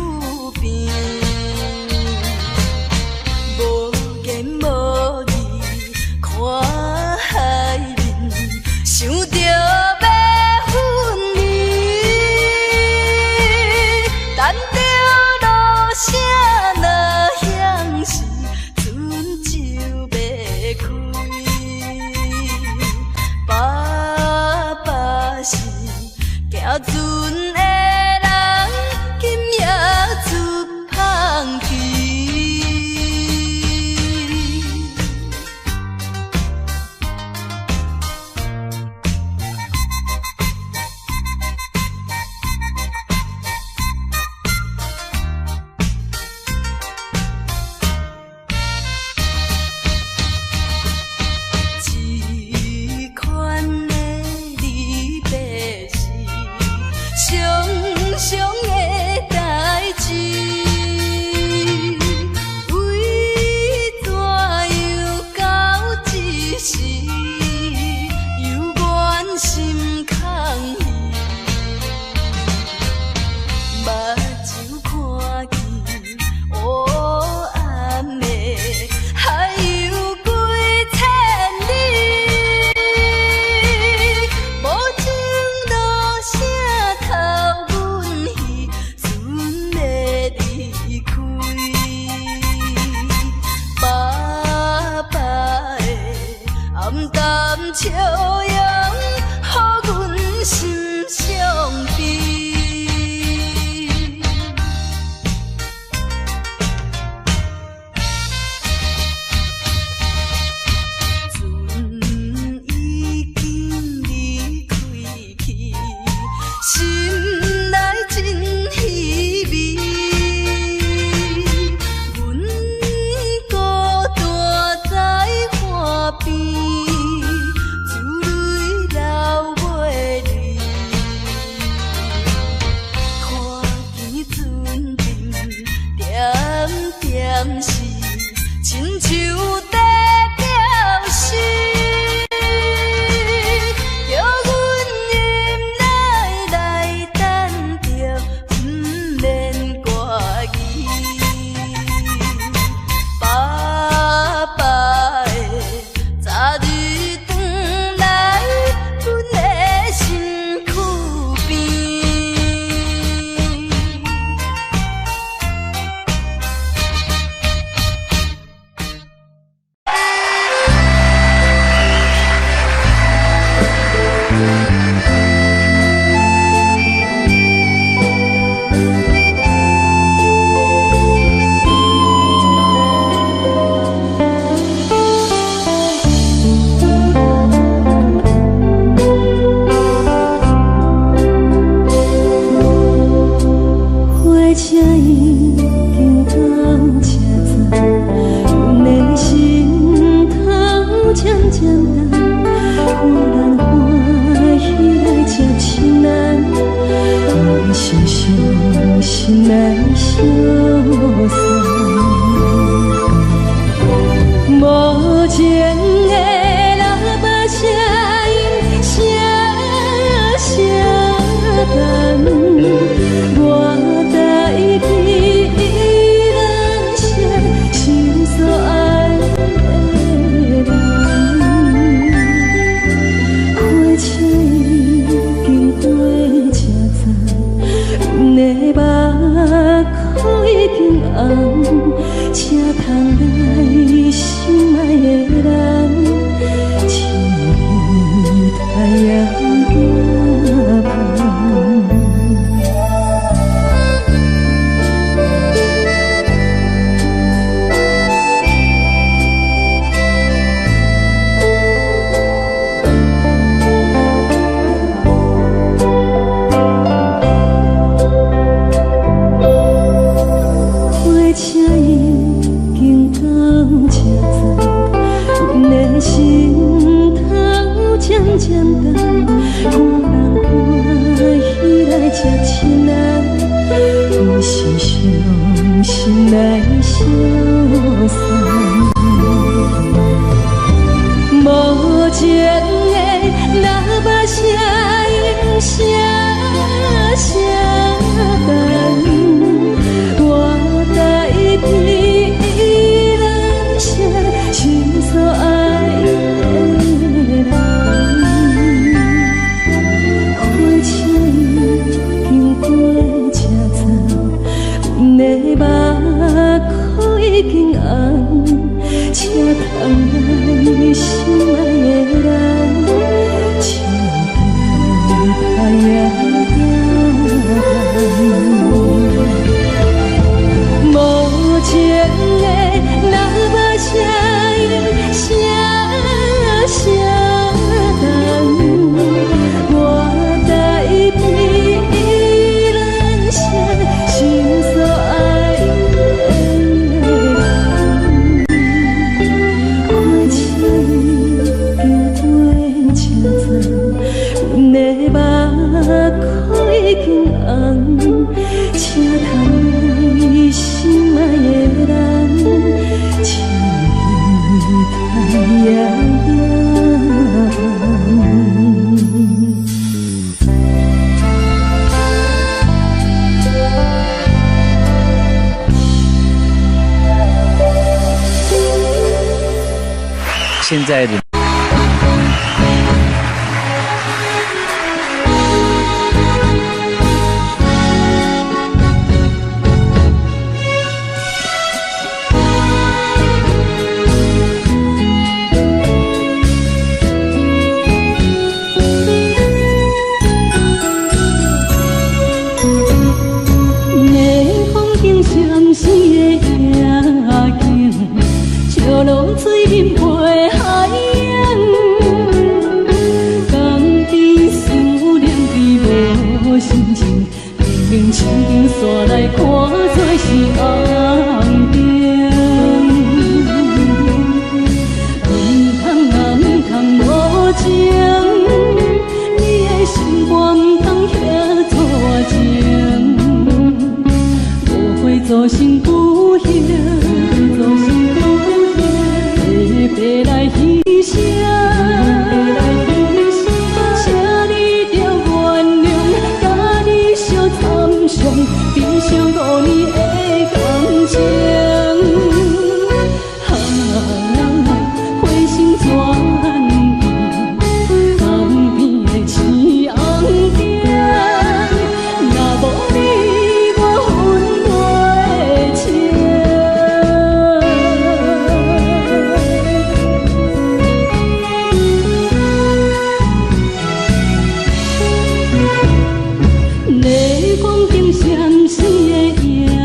边，笑容，予阮心伤悲。现在的红灯，唔通无情，你的心肝唔通遐错情，无悔做成不幸，白来牺牲。悲伤5年的感情，花心转变，江边的青红灯，若无你，我分袂清。泪光中闪烁的影。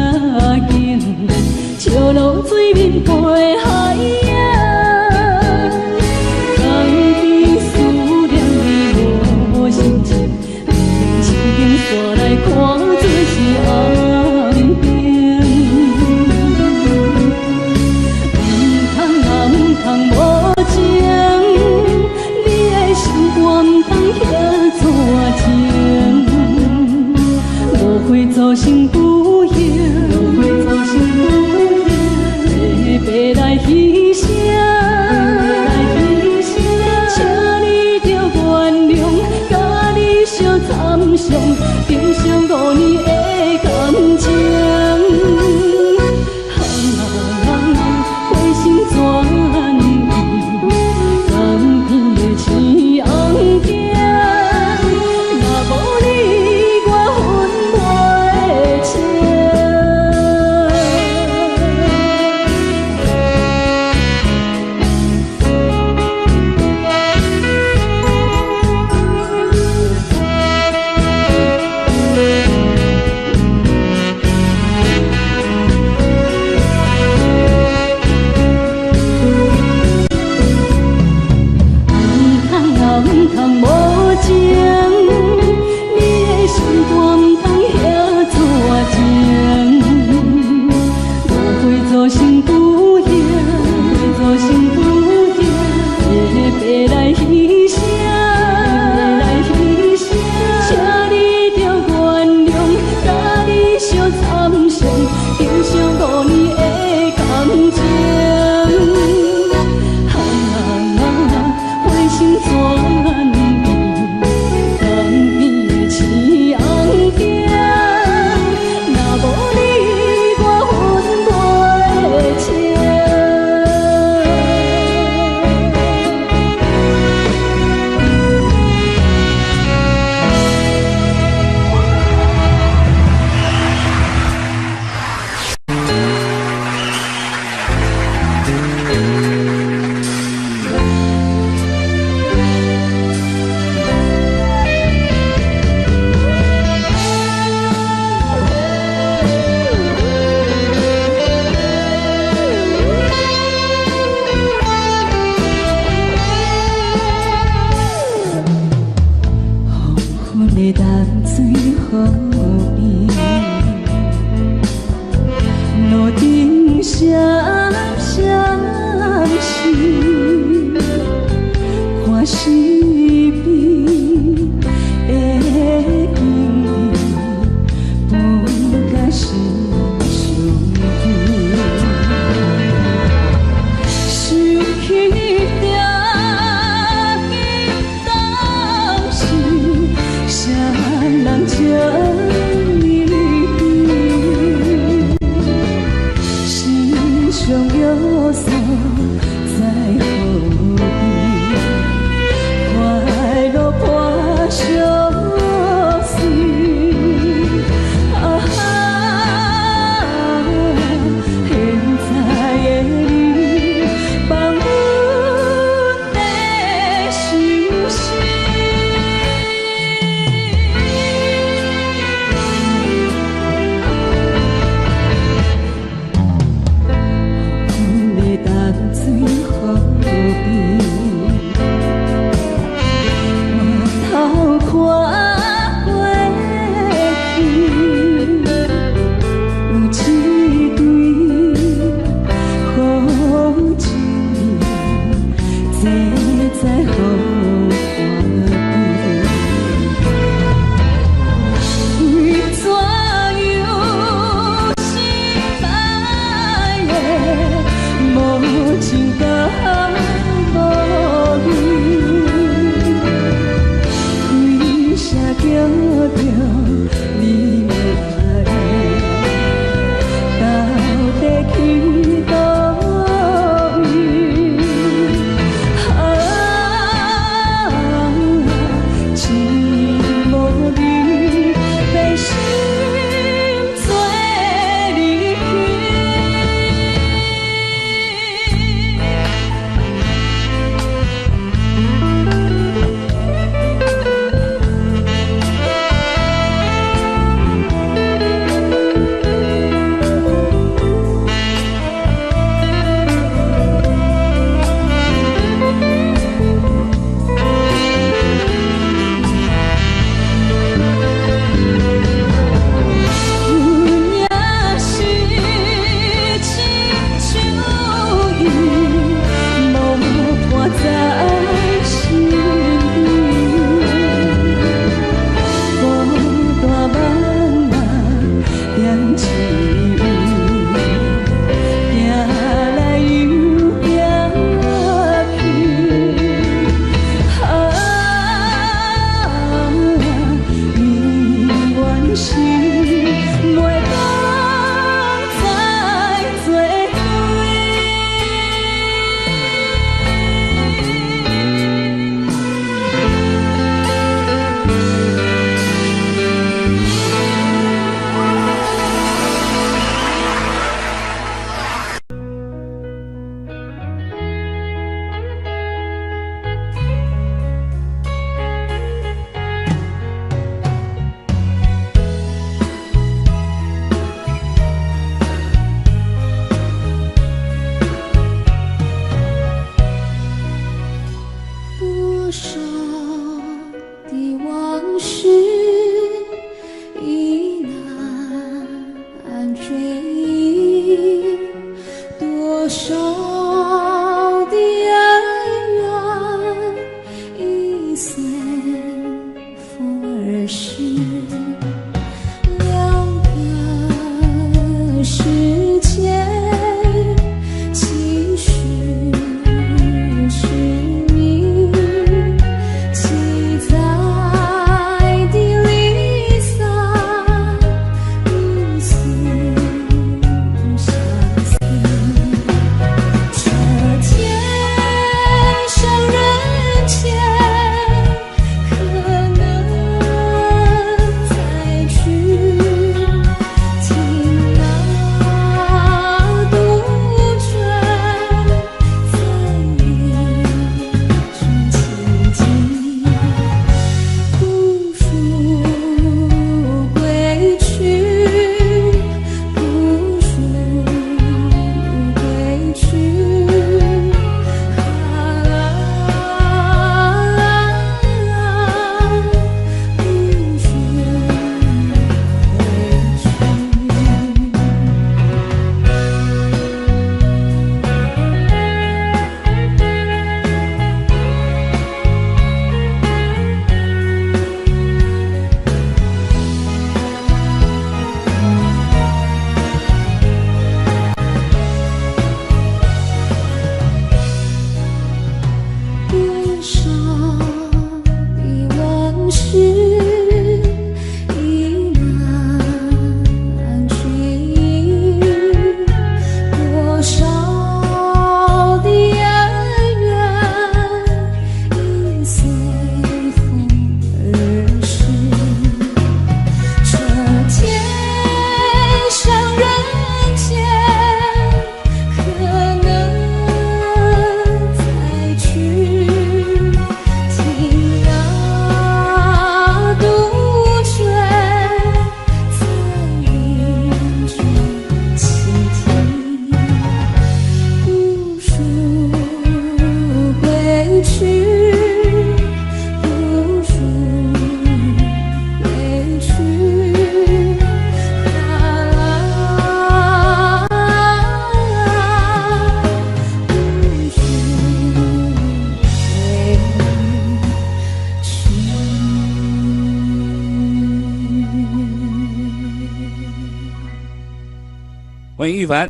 欢迎玉凡。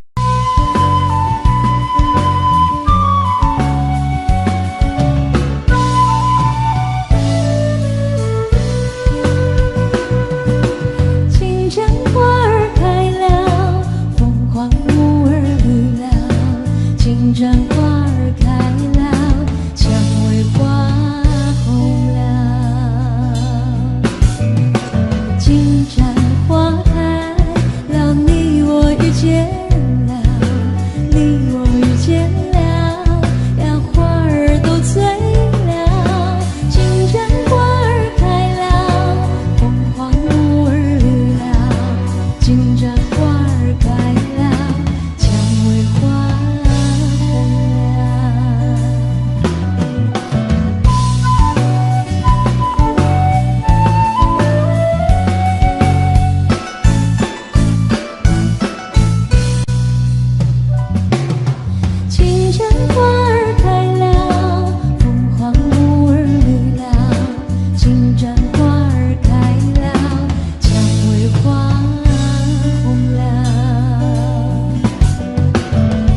金针花儿开了，凤凰木儿绿了，金针花儿开了，蔷薇花红了。金针花开了，你我遇见了，你我遇见了，呀花儿都醉了。金针花儿开了，凤凰木儿绿了，金针花儿开了，蔷薇花红金针花儿开了，凤凰木儿绿了，金针花儿开了，蔷薇花红了。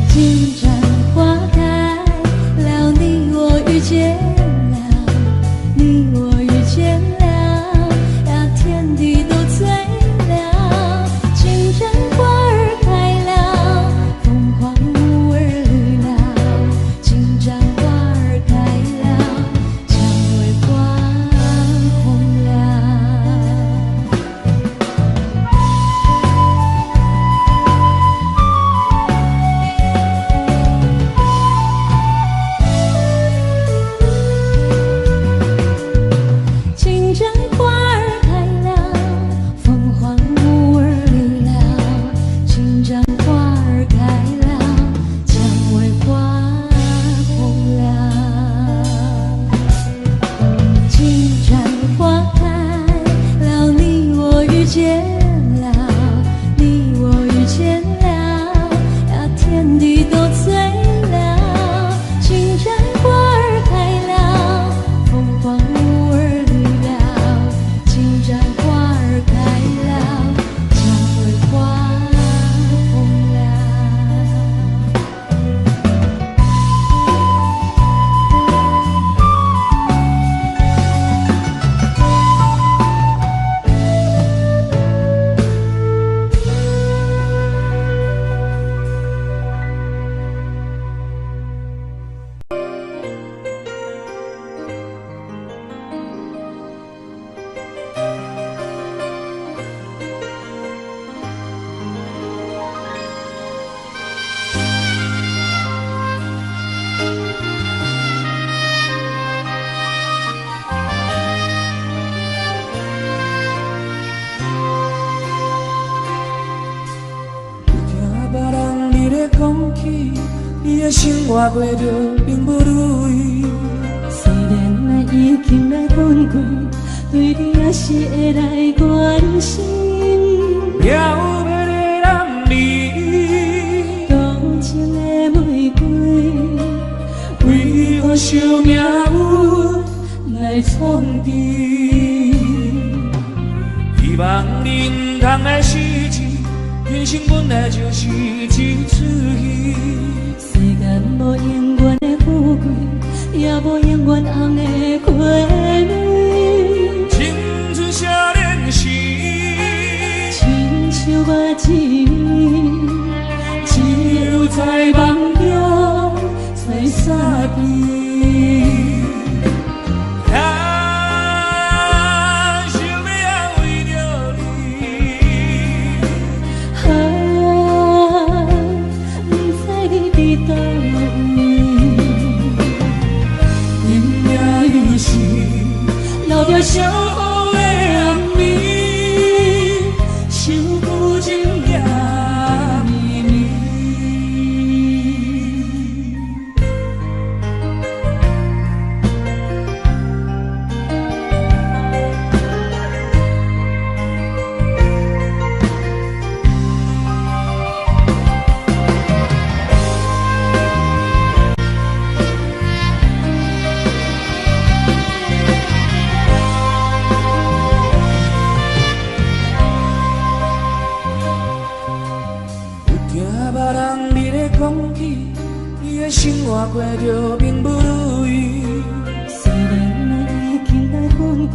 金针花开了，你我遇见了，你我遇见了，呀天地都醉了。金针花儿开了，凤凰木儿绿了，金针花儿开了，蔷薇花红了。金针花儿开了，凤凰木儿绿了，金针花儿开了，蔷薇花红了。金针花开了，你我遇见了，你我遇见了，呀天地都醉了。金针花儿开了，凤凰木儿绿了，金针花儿开了，蔷薇花红了。听别人你咧讲起，你的生活过着并不如意。虽然我已经来分开，对你还是会来关心。了要的人你，多情的玫瑰，为何受命运来创治？希望认同的事情，人生本来就是一出戏。世间无永远的富贵，也无永远红的花蕊。青春少年时，亲像我一面，只有在梦中吹散去。留着相好的暗暝，想旧情也绵绵。听别人你咧讲起，你的生活过着并不如意。虽然我已经来反悔，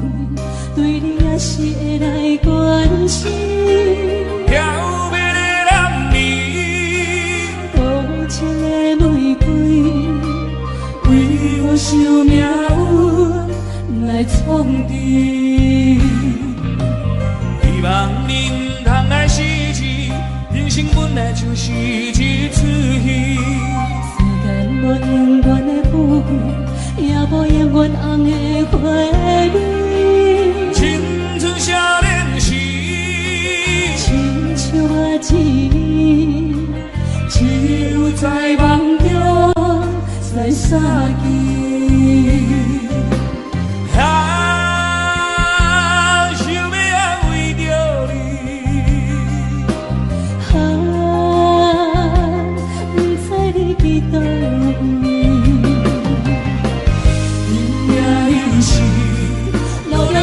对你也是会来关心。漂泊的男儿，多情的玫瑰，为我想命运来创治。希望你唔通来失去，人生本来就是一出戏。世间无永远的富贵，也无永远红的花蕊。青春少年时，亲像我一年，只有在梦中才相见。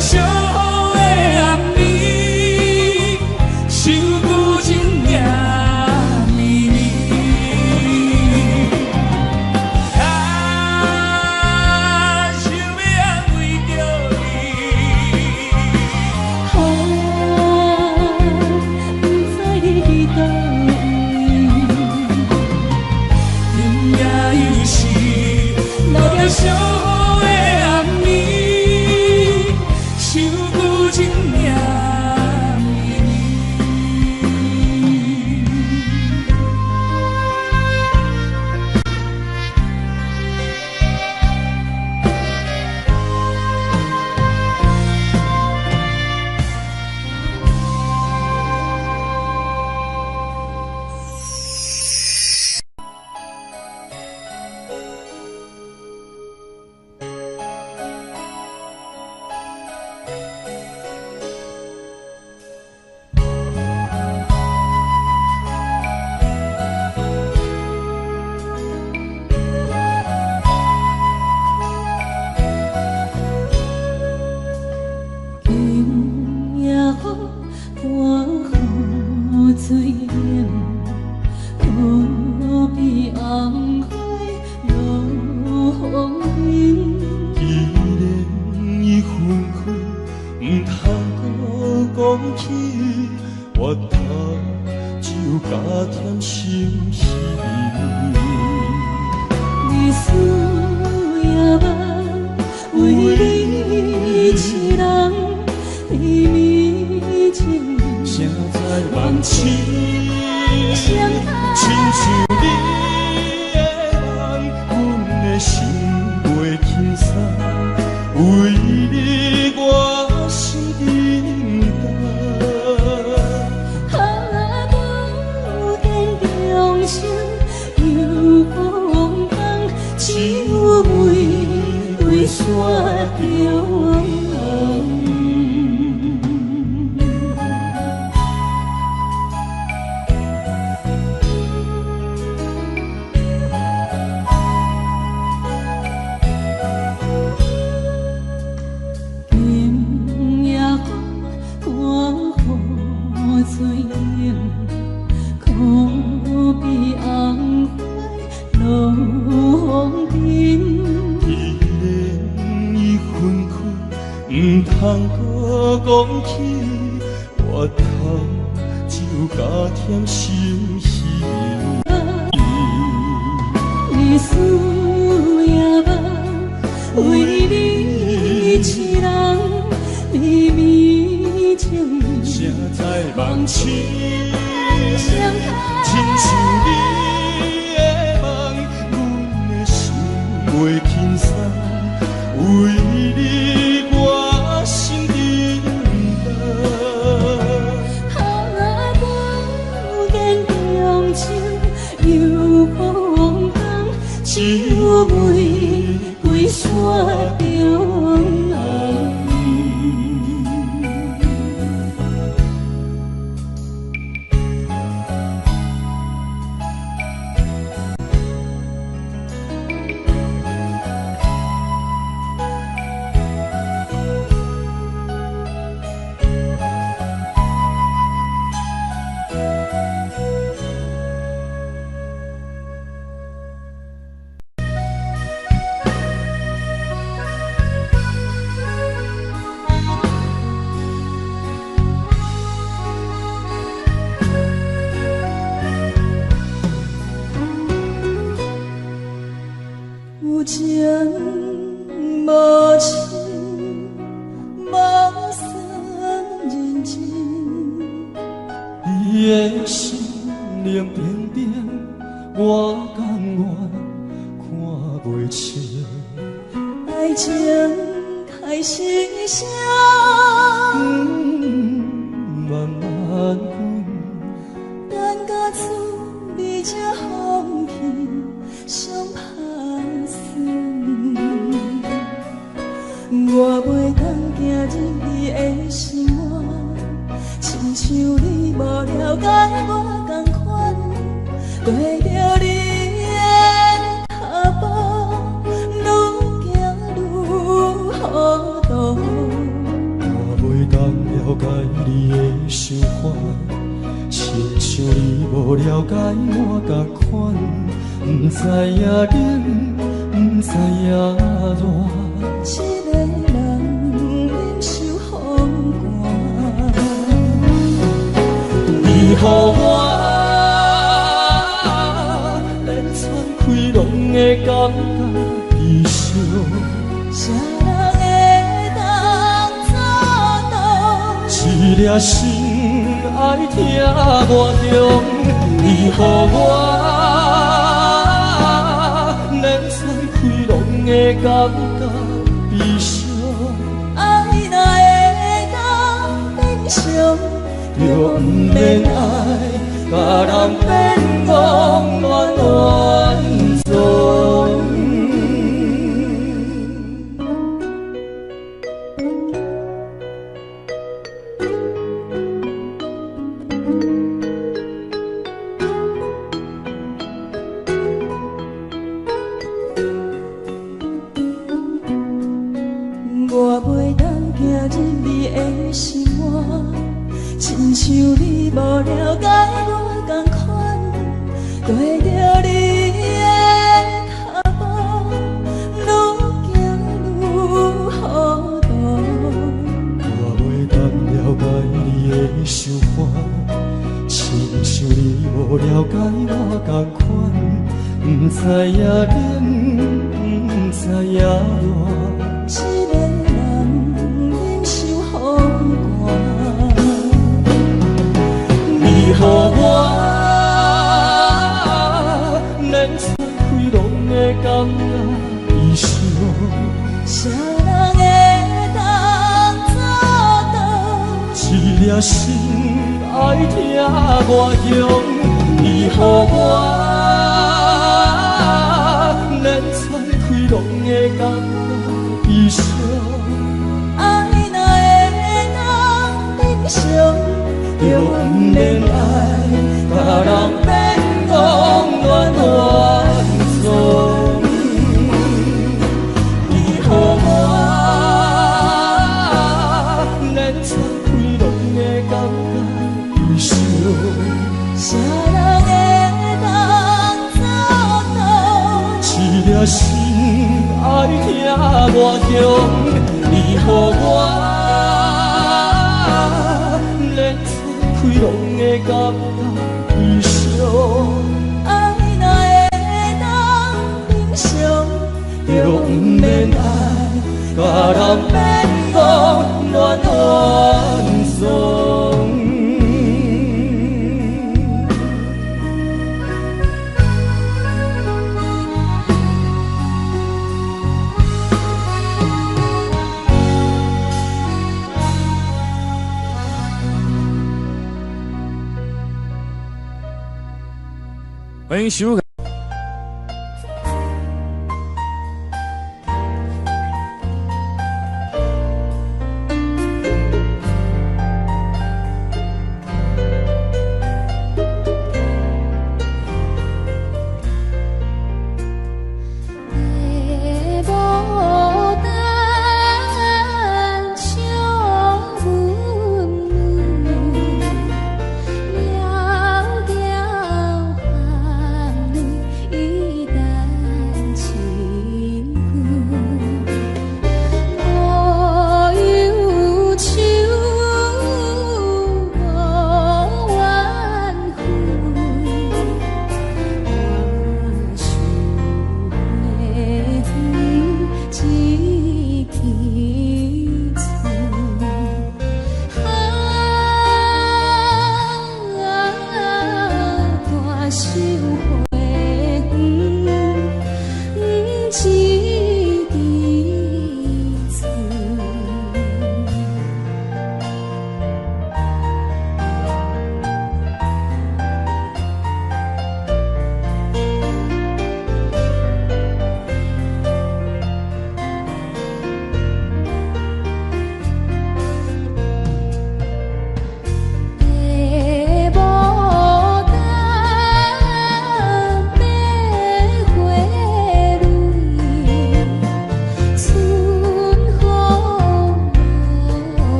相好的暗暝，想旧情也绵绵。想要安慰着你，不知你伫倒位，今夜又是留着相好的暗暝。想旧情也绵绵。冷冰冰，我甘愿看袂清。爱情开始声，慢慢滚，等到厝你才放弃伤拍算。我袂当行入你的心窝，亲像你无了解我同款，跟着你的脚步，愈行愈糊涂。我袂当了解你的想法，亲像你无了解我同款，不知影冷，不知影热。一个人忍受风寒，你予我连喘气拢会感觉悲伤。谁人会当做到？一粒心爱听我中，你予我连喘气拢会感觉悲伤。爱若会当变成，就不免爱，甲人变讲乱乱总。我袂当行入你的心窝，亲像你无了解我同款，跟着你的脚步，愈行愈糊涂。我袂当了解你的想法，亲像你无了解我同款，不知影冷，不知影热。一个人忍受风寒，你予我连喘气拢会感觉悲伤。谁人会当做到？一粒心爱听我中，你予我连喘气拢会感觉悲伤。爱若会当变成，就不免爱，甲人变讲乱乱总。你予我连喘气拢会感觉悲伤。谁人会当做到？一粒心爱听我中，你予我连喘气拢会感觉悲伤。爱若会当变成，就不免爱，甲人变讲乱乱总。欢迎收看。了想。